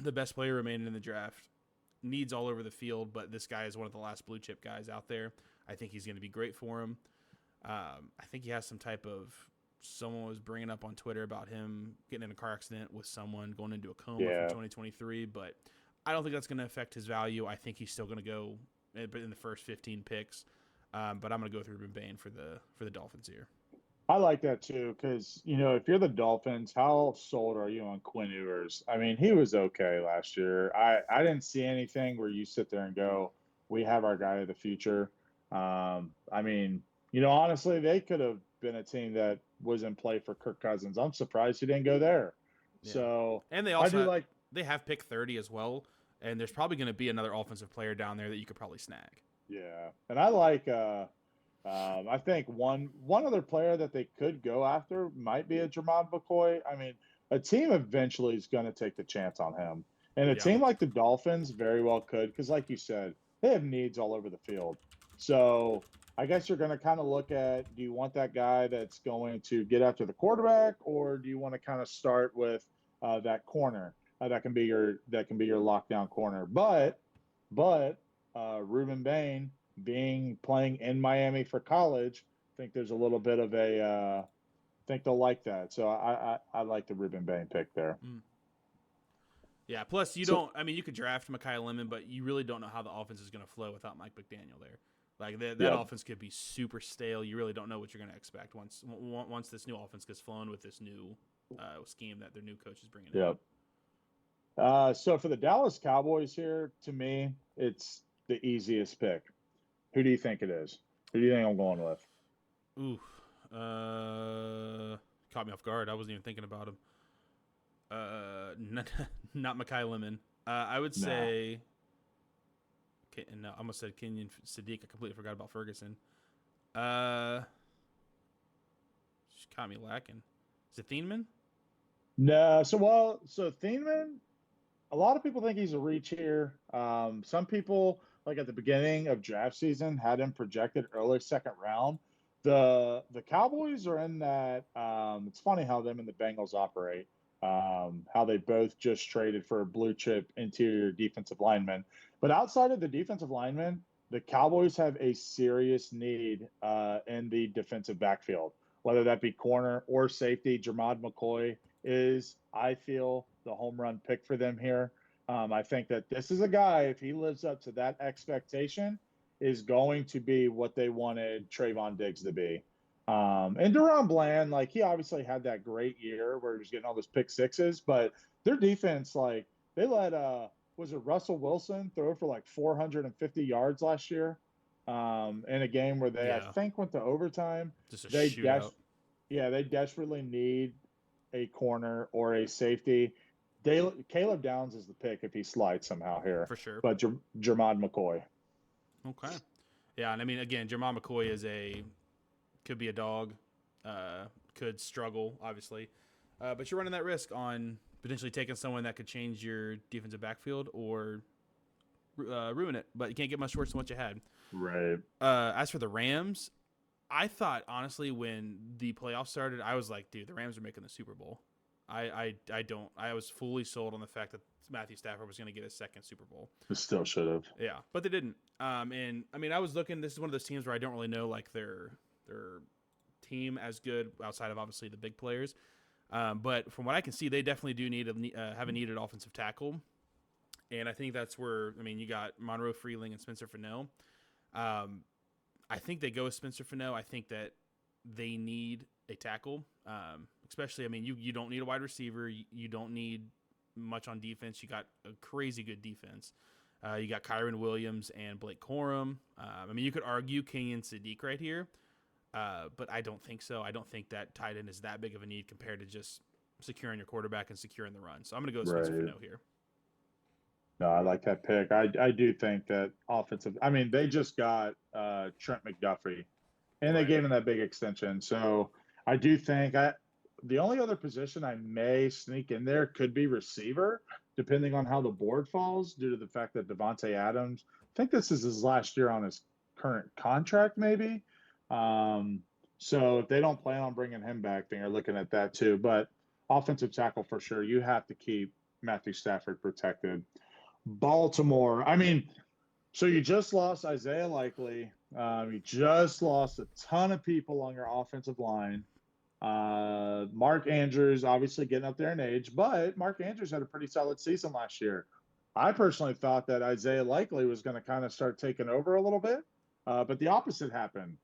the best player remaining in the draft. Needs all over the field, but this guy is one of the last blue chip guys out there. I think he's going to be great for him. I think he has some type of. Someone was bringing up on Twitter about him getting in a car accident with someone going into a coma from 2023, but I don't think that's going to affect his value. I think he's still going to go in the first 15 picks, but I'm going to go with Ruben Bain for the Dolphins here. I like that too because, if you're the Dolphins, how sold are you on Quinn Ewers? I mean, he was okay last year. I didn't see anything where you sit there and go, we have our guy of the future. I mean, honestly, they could have been a team that was in play for Kirk Cousins. I'm surprised he didn't go there. Yeah. So, and they also they have pick 30 as well, and there's probably going to be another offensive player down there that you could probably snag. Yeah, and I like. I think one other player that they could go after might be a Jermod McCoy. I mean, a team eventually is going to take the chance on him, and a team like the Dolphins very well could, because like you said, they have needs all over the field. So I guess you're going to kind of look at, do you want that guy that's going to get after the quarterback, or do you want to kind of start with that corner that can be your lockdown corner? But Ruben Bain playing in Miami for college, I think there's a little bit of I think they'll like that. So I like the Ruben Bain pick there. Yeah. Plus, you could draft Mekhi Lemon, but you really don't know how the offense is going to flow without Mike McDaniel there. Like that offense could be super stale. You really don't know what you're going to expect once this new offense gets flown with this new scheme that their new coach is bringing in. Yep. So for the Dallas Cowboys here, to me, it's the easiest pick. Who do you think it is? Who do you think I'm going with? Ooh, caught me off guard. I wasn't even thinking about him. Not Mekhi Lemon. I would say. No, I almost said Kenyon Sadiq. I completely forgot about Ferguson. She caught me lacking. Is it Thieneman? No. So Thieneman, a lot of people think he's a reach here. Some people, like at the beginning of draft season, had him projected early second round. The Cowboys are in that. It's funny how them and the Bengals operate. How they both just traded for a blue chip interior defensive lineman. But outside of the defensive lineman, the Cowboys have a serious need in the defensive backfield, whether that be corner or safety. Jermod McCoy is, I feel, the home run pick for them here. I think that this is a guy, if he lives up to that expectation, is going to be what they wanted Trayvon Diggs to be. And Deron Bland, like, he obviously had that great year where he was getting all those pick sixes, but their defense, like, they let was it Russell Wilson throw for like 450 yards last year in a game where they, I think, went to overtime. Just a shootout. They desperately need a corner or a safety. Caleb Downs is the pick if he slides somehow here. For sure. But Jermod McCoy. Okay. Yeah, and I mean, again, Jermod McCoy could be a dog, could struggle, obviously. But you're running that risk on potentially taking someone that could change your defensive backfield or ruin it. But you can't get much worse than what you had. Right. As for the Rams, I thought, honestly, when the playoffs started, I was like, dude, the Rams are making the Super Bowl. I was fully sold on the fact that Matthew Stafford was going to get his second Super Bowl. It still should have. Yeah, but they didn't. And, I mean, I was looking, this is one of those teams where I don't really know, like, their team as good outside of, obviously, the big players. But from what I can see, they definitely do have a needed offensive tackle. And I think that's where, I mean, you got Monroe Freeling and Spencer Fennell. I think they go with Spencer Fennell. I think that they need a tackle, especially, I mean, you don't need a wide receiver. You don't need much on defense. You got a crazy good defense. You got Kyron Williams and Blake Corum. I mean, you could argue Kenyon Sadiq right here, but I don't think so. I don't think that tight end is that big of a need compared to just securing your quarterback and securing the run. So I'm going to go Spencer Right. Fano here. No, I like that pick. I do think that offensive. I mean, they just got Trent McDuffie, and they Right. gave him that big extension. So I do think the only other position I may sneak in there could be receiver, depending on how the board falls, due to the fact that Devontae Adams. I think this is his last year on his current contract, maybe. So if they don't plan on bringing him back, then you're looking at that too. But offensive tackle for sure, you have to keep Matthew Stafford protected. Baltimore. I mean, so you just lost Isaiah Likely. You just lost a ton of people on your offensive line. Mark Andrews, obviously getting up there in age, but Mark Andrews had a pretty solid season last year. I personally thought that Isaiah Likely was going to kind of start taking over a little bit, but the opposite happened.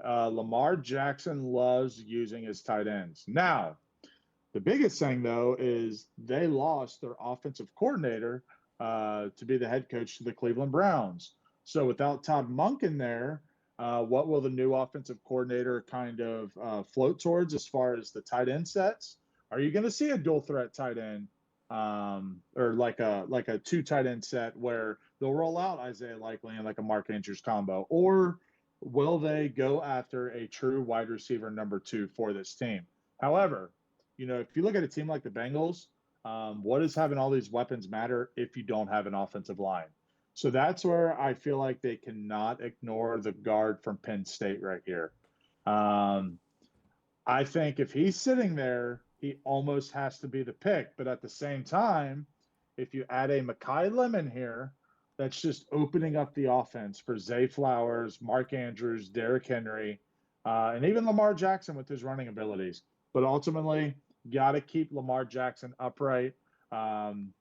Lamar Jackson loves using his tight ends. Now, the biggest thing, though, is they lost their offensive coordinator to be the head coach to the Cleveland Browns. So without Todd Monken there, what will the new offensive coordinator kind of float towards as far as the tight end sets? Are you going to see a dual threat tight end or like a two tight end set where they'll roll out Isaiah Likely and like a Mark Andrews combo? Or will they go after a true wide receiver number 2 for this team? However, if you look at a team like the Bengals, what does having all these weapons matter if you don't have an offensive line? So that's where I feel like they cannot ignore the guard from Penn State right here. I think if he's sitting there, he almost has to be the pick. But at the same time, if you add a Mekhi Lemon here, that's just opening up the offense for Zay Flowers, Mark Andrews, Derrick Henry, and even Lamar Jackson with his running abilities. But ultimately, got to keep Lamar Jackson upright. Due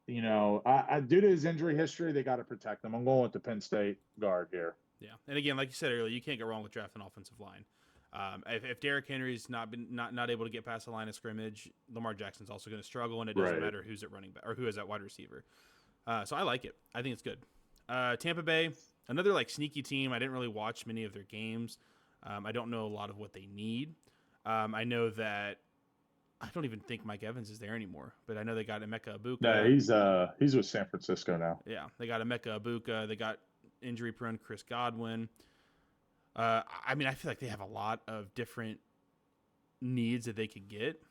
to his injury history, they got to protect him. I'm going with the Penn State guard here. Yeah, and again, like you said earlier, you can't go wrong with drafting an offensive line. If Derrick Henry's not able to get past the line of scrimmage, Lamar Jackson's also going to struggle, and it doesn't matter who's at running back or who is at wide receiver. So I like it. I think it's good. Tampa Bay, another like sneaky team. I didn't really watch many of their games. I don't know a lot of what they need. I know that I don't even think Mike Evans is there anymore, but I know they got Emeka Ibuka. No, he's with San Francisco now. Yeah, they got Emeka Ibuka. They got injury-prone Chris Godwin. I mean, I feel like they have a lot of different needs that they could get.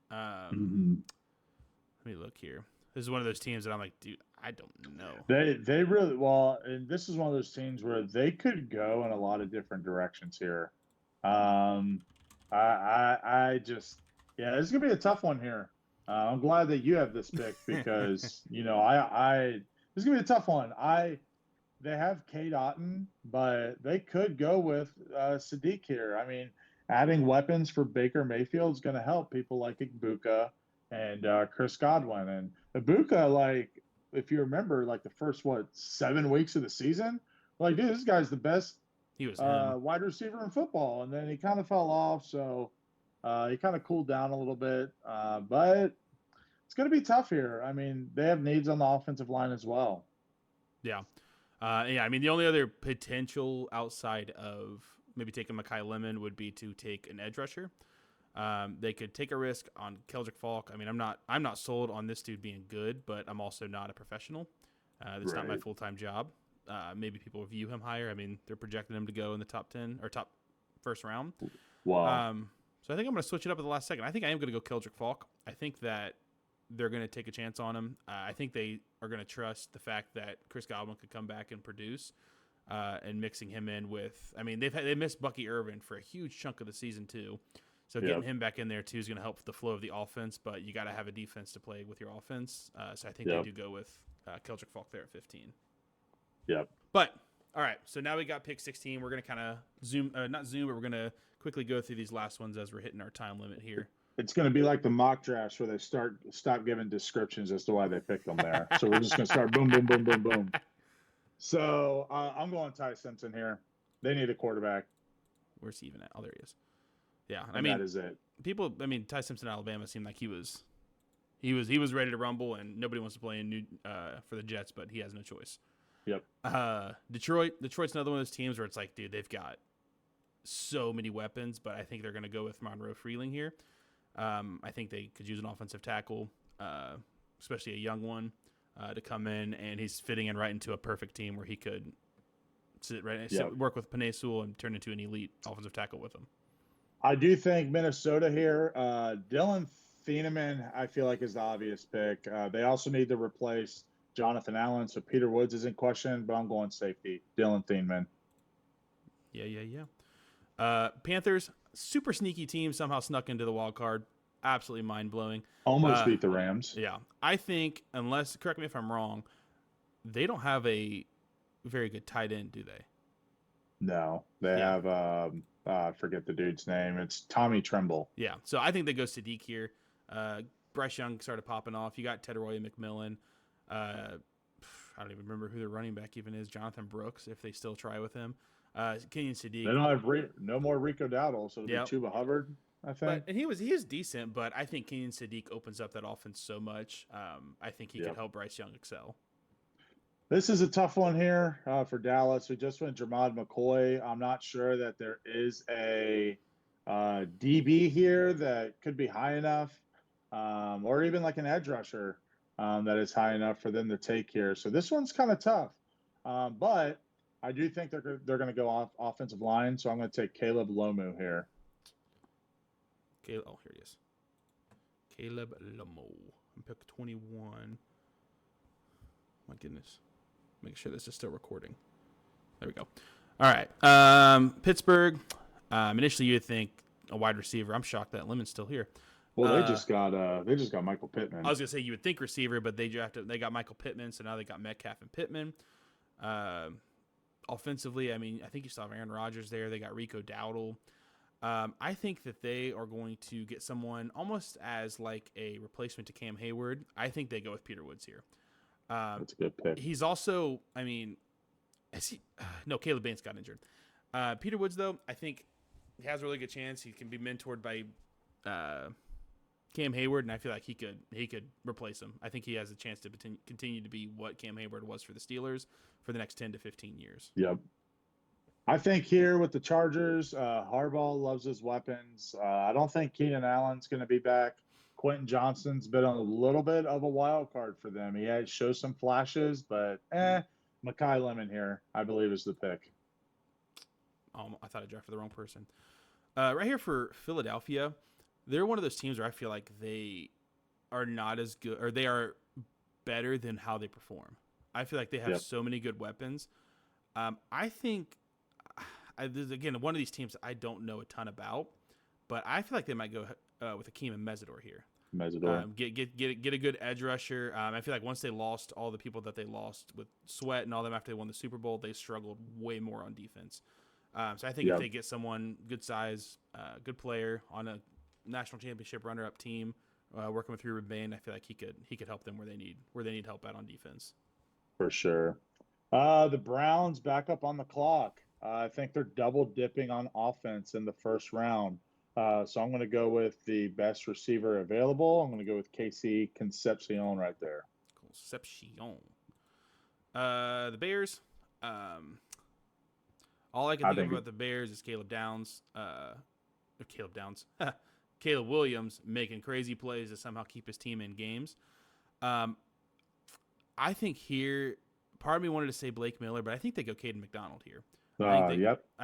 Let me look here. This is one of those teams that I'm like, dude, I don't know. They really well, and this is one of those teams where they could go in a lot of different directions here. I just this is gonna be a tough one here. I'm glad that you have this pick because this is gonna be a tough one. They have Kate Otten, but they could go with Sadiq here. I mean, adding weapons for Baker Mayfield is going to help people like Ibuka and Chris Godwin. And Ibuka, like, if you remember, like the first, 7 weeks of the season, like, dude, this guy's the best wide receiver in football. And then he kind of fell off, so he kind of cooled down a little bit. But it's going to be tough here. I mean, they have needs on the offensive line as well. Yeah. I mean, the only other potential outside of maybe taking Mekhi Lemon would be to take an edge rusher. They could take a risk on Keldrick Falk. I mean, I'm not sold on this dude being good, but I'm also not a professional. That's not my full-time job. Maybe people view him higher. I mean, they're projecting him to go in the top 10 or top first round. Wow. So I think I'm going to switch it up at the last second. I think I am going to go Keldrick Falk. I think that they're going to take a chance on him. I think they are going to trust the fact that Chris Godwin could come back and produce, and mixing him in with. I mean, they missed Bucky Irvin for a huge chunk of the season too, so getting him back in there too is going to help the flow of the offense. But you got to have a defense to play with your offense. So I think they do go with Keldrick Falk there at 15. Yep. But all right, so now we got pick 16. We're going to kind of not zoom, but we're going to quickly go through these last ones as we're hitting our time limit here. It's going to be like the mock drafts where they stop giving descriptions as to why they picked them there. So we're just going to start boom, boom, boom, boom, boom. So I'm going Ty Simpson here. They need a quarterback. Where's he even at? Oh, there he is. Yeah, I mean that is it. Ty Simpson, Alabama seemed like he was He was ready to rumble, and nobody wants to play in for the Jets, but he has no choice. Yep. Detroit's another one of those teams where it's like, dude, they've got so many weapons, but I think they're going to go with Monroe Freeling here. I think they could use an offensive tackle, especially a young one, to come in, and he's fitting in right into a perfect team where he could work with Penei Sewell and turn into an elite offensive tackle with him. I do think Minnesota here, Dylan Thieneman, I feel like is the obvious pick. They also need to replace Jonathan Allen, so Peter Woods is in question, but I'm going safety. Dylan Thieneman. Yeah. Panthers, super sneaky team, somehow snuck into the wild card. Absolutely mind-blowing. Almost beat the Rams. Yeah. I think, correct me if I'm wrong, they don't have a very good tight end, do they? No. They have, I forget the dude's name. It's Tommy Tremble. Yeah. So I think they go Sadiq here. Bryce Young started popping off. You got Ted Roy McMillan. I don't even remember who their running back even is. Jonathan Brooks, if they still try with him. Kenyon Sadiq. They don't have no more Rico Dowdle, so it'll be Chuba Hubbard, I think. And he is decent, but I think Kenyon Sadiq opens up that offense so much. I think he could help Bryce Young excel. This is a tough one here for Dallas. We just went Jermod McCoy. I'm not sure that there is a DB here that could be high enough, or even like an edge rusher that is high enough for them to take here. So this one's kind of tough, but I do think they're going to go off offensive line. So I'm going to take Caleb Lomu here. Here he is. Caleb Lomu. I'm pick 21. My goodness. Make sure this is still recording. There we go. All right. Pittsburgh. Initially, you'd think a wide receiver. I'm shocked that Lemon's still here. Well, they just got Michael Pittman. I was gonna say you would think receiver, but they got Michael Pittman, so now they got Metcalf and Pittman. Offensively, I mean, I think you still have Aaron Rodgers there. They got Rico Dowdle. I think that they are going to get someone almost as like a replacement to Cam Hayward. I think they go with Peter Woods here. That's a good pick. He's also, I mean, no, Caleb Baines got injured. Peter Woods, though, I think he has a really good chance. He can be mentored by Cam Hayward, and I feel like he could replace him. I think he has a chance to continue to be what Cam Hayward was for the Steelers for the next 10 to 15 years. Yep. I think here with the Chargers, Harbaugh loves his weapons. I don't think Keenan Allen's going to be back. Quentin Johnston's been on a little bit of a wild card for them. He had show some flashes, but Mekhi Lemon here, I believe, is the pick. I thought I drafted the wrong person. Right here for Philadelphia, they're one of those teams where I feel like they are not as good, or they are better than how they perform. I feel like they have so many good weapons. I think, again, one of these teams I don't know a ton about, but I feel like they might go with Akeem and Mesidor here. Get a good edge rusher. I feel like once they lost all the people that they lost with Sweat and all them after they won the Super Bowl, they struggled way more on defense. So I think if they get someone good size, good player on a national championship runner-up team, working with Ruben Bain, I feel like he could help them where they need help out on defense. For sure. The Browns back up on the clock. I think they're double dipping on offense in the first round. So I'm going to go with the best receiver available. I'm going to go with Casey Concepcion right there. Concepcion. The Bears. All I can think about the Bears is Caleb Williams making crazy plays to somehow keep his team in games. I think here, part of me wanted to say Blake Miller, but I think they go Caden McDonald here. I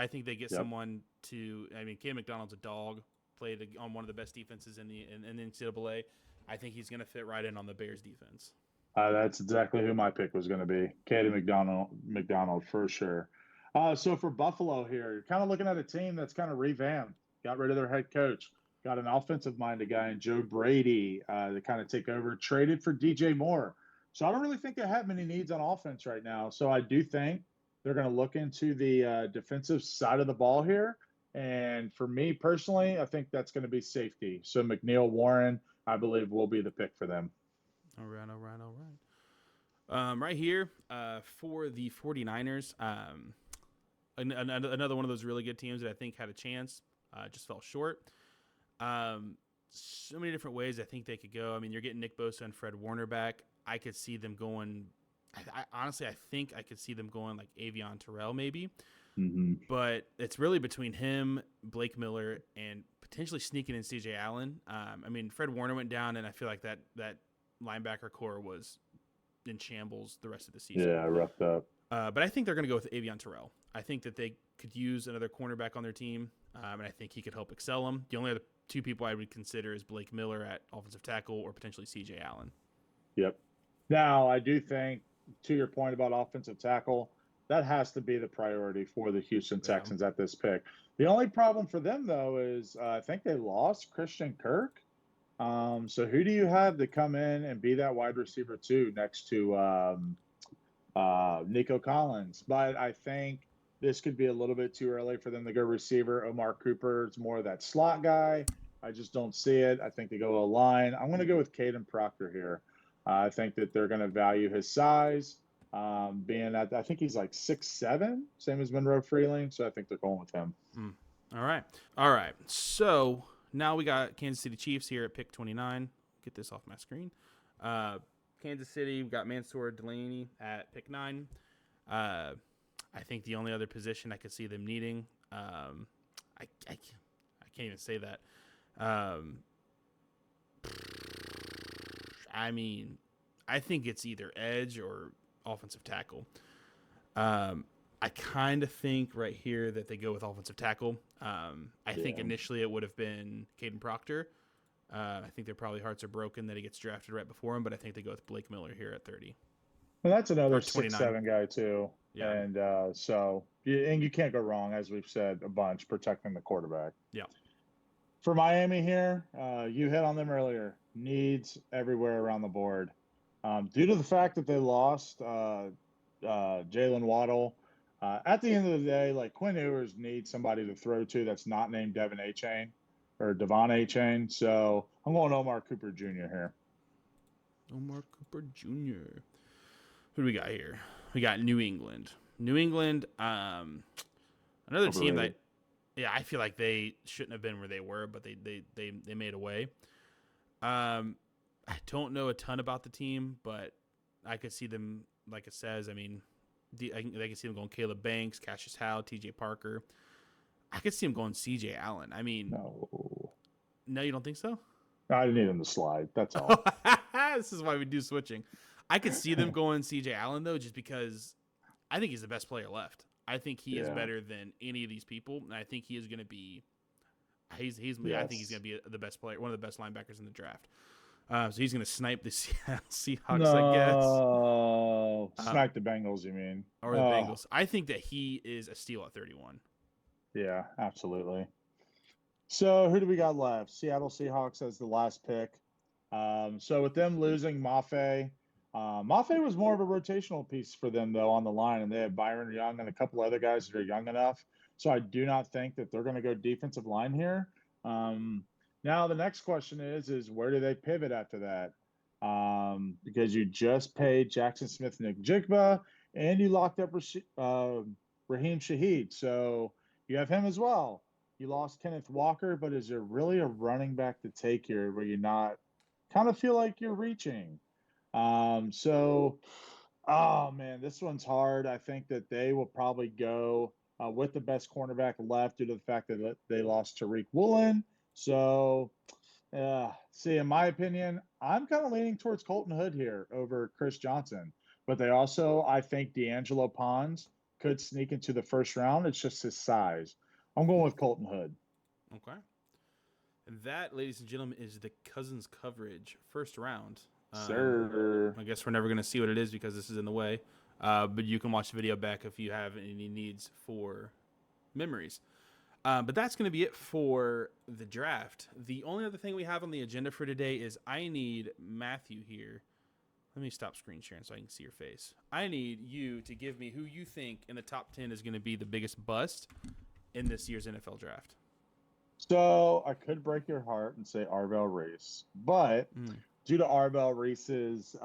think they get someone to. I mean, Caden McDonald's a dog. Played on one of the best defenses in the NCAA. I think he's going to fit right in on the Bears defense. That's exactly who my pick was going to be. Caden McDonald for sure. So for Buffalo here, you're kind of looking at a team that's kind of revamped. Got rid of their head coach. Got an offensive-minded guy in Joe Brady to kind of take over. Traded for DJ Moore. So I don't really think they have many needs on offense right now. So I do think they're going to look into the defensive side of the ball here. And for me personally, I think that's going to be safety. So McNeil Warren, I believe, will be the pick for them. All right. Right here for the 49ers, another one of those really good teams that I think had a chance, just fell short. so many different ways I think they could go. I mean, you're getting Nick Bosa and Fred Warner back. I could see them going. Honestly, I think I could see them going like Avion Terrell maybe. Mm-hmm. But it's really between him, Blake Miller, and potentially sneaking in C.J. Allen. I mean, Fred Warner went down, and I feel like that linebacker core was in shambles the rest of the season. Yeah, roughed up. But I think they're going to go with Avion Terrell. I think that they could use another cornerback on their team, and I think he could help excel them. The only other two people I would consider is Blake Miller at offensive tackle or potentially C.J. Allen. Yep. Now, I do think, to your point about offensive tackle, that has to be the priority for the Houston Texans at this pick. The only problem for them, though, is I think they lost Christian Kirk. So who do you have to come in and be that wide receiver too next to Nico Collins? But I think this could be a little bit too early for them to go receiver. Omar Cooper is more of that slot guy. I just don't see it. I think they go a line. I'm going to go with Caden Proctor here. I think that they're going to value his size, being at, I think he's like 6'7", same as Monroe Freeling. So I think they're going with him. All right. So now we got Kansas City Chiefs here at pick 29. Get this off my screen. Kansas City, we got Mansour Delaney at pick 9. I think the only other position I could see them needing, I can't even say that. I mean, I think it's either edge or offensive tackle. I kind of think right here that they go with offensive tackle. I think initially it would have been Caden Proctor. I think their probably hearts are broken that he gets drafted right before him, but I think they go with Blake Miller here at 30. Well, that's another 6'7" guy too. Yeah. And you can't go wrong, as we've said a bunch, protecting the quarterback. Yeah. For Miami here, you hit on them earlier. Needs everywhere around the board. Due to the fact that they lost Jalen Waddle, at the end of the day, like Quinn Ewers needs somebody to throw to that's not named Devon Achane. So I'm going Omar Cooper Jr. here. Omar Cooper Jr. Who do we got here? We got New England. Another team that, I feel like they shouldn't have been where they were, but they made a way. I don't know a ton about the team, but I could see them, like it says, I mean, I can see them going Caleb Banks, Cassius Howe, T.J. Parker. I could see him going C.J. Allen. I mean, no, you don't think so? I need him to slide. That's all. This is why we do switching. I could see them going C.J. Allen, though, just because I think he's the best player left. I think he is better than any of these people, and I think he is going to be. I think he's going to be the best player, one of the best linebackers in the draft. So he's going to snipe the Seattle Seahawks, I guess. Snipe the Bengals, you mean? Or the Bengals. I think that he is a steal at 31. Yeah, absolutely. So who do we got left? Seattle Seahawks as the last pick. So with them losing Mafe was more of a rotational piece for them, though, on the line, and they have Byron Young and a couple other guys that are young enough. So I do not think that they're going to go defensive line here. Now the next question is where do they pivot after that? Because you just paid Jackson Smith, Nick Jigba, and you locked up Raheem Shaheed. So you have him as well. You lost Kenneth Walker, but is there really a running back to take here where you not kind of feel like you're reaching? This one's hard. I think that they will probably go with the best cornerback left due to the fact that they lost Tariq Woolen. So, in my opinion, I'm kind of leaning towards Colton Hood here over Chris Johnson. But they also, I think D'Angelo Pons could sneak into the first round. It's just his size. I'm going with Colton Hood. Okay. And that, ladies and gentlemen, is the Cousins coverage first round. Sir. I guess we're never going to see what it is because this is in the way. But you can watch the video back if you have any needs for memories. But that's going to be it for the draft. The only other thing we have on the agenda for today is I need Matthew here. Let me stop screen sharing so I can see your face. I need you to give me who you think in the top 10 is going to be the biggest bust in this year's NFL draft. So I could break your heart and say Arvell Reese, but due to Arvell Reese's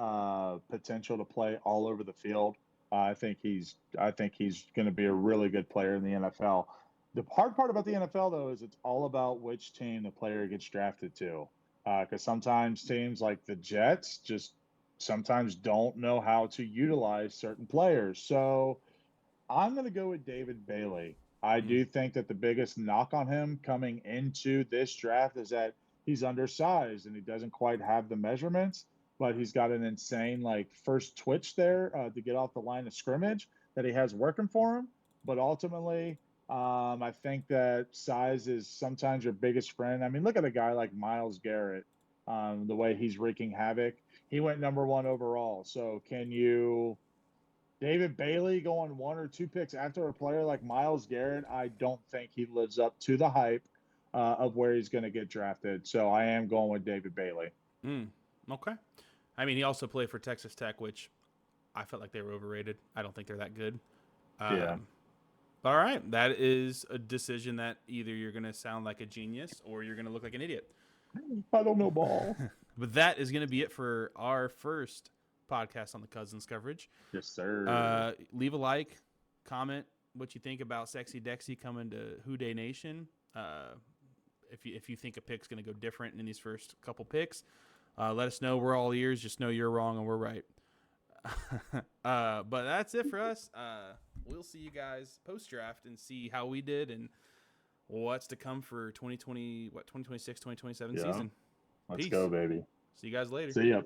potential to play all over the field, I think he's going to be a really good player in the NFL. The hard part about the NFL, though, is it's all about which team the player gets drafted to. because sometimes teams like the Jets just sometimes don't know how to utilize certain players. So I'm going to go with David Bailey. I Mm. do think that the biggest knock on him coming into this draft is that he's undersized and he doesn't quite have the measurements, but he's got an insane like first twitch there to get off the line of scrimmage that he has working for him. But ultimately, I think that size is sometimes your biggest friend. I mean, look at a guy like Miles Garrett, the way he's wreaking havoc. He went number one overall. So can you David Bailey going 1 or 2 picks after a player like Miles Garrett? I don't think he lives up to the hype of where he's going to get drafted. So I am going with David Bailey. Mm. Okay. I mean, he also played for Texas Tech, which I felt like they were overrated. I don't think they're that good. Yeah. But all right, that is a decision that either you're going to sound like a genius or you're going to look like an idiot. I don't know ball. But that is going to be it for our first podcast on the Cousins coverage. Yes, sir. Leave a like, comment what you think about Sexy Dexy coming to HUGE Nation. If you think a pick's going to go different in these first couple picks, let us know. We're all ears. Just know you're wrong and we're right. But that's it for us. We'll see you guys post draft and see how we did and what's to come for 2026, 2027 Yeah. season. Let's Peace. go, baby. See you guys later. See ya.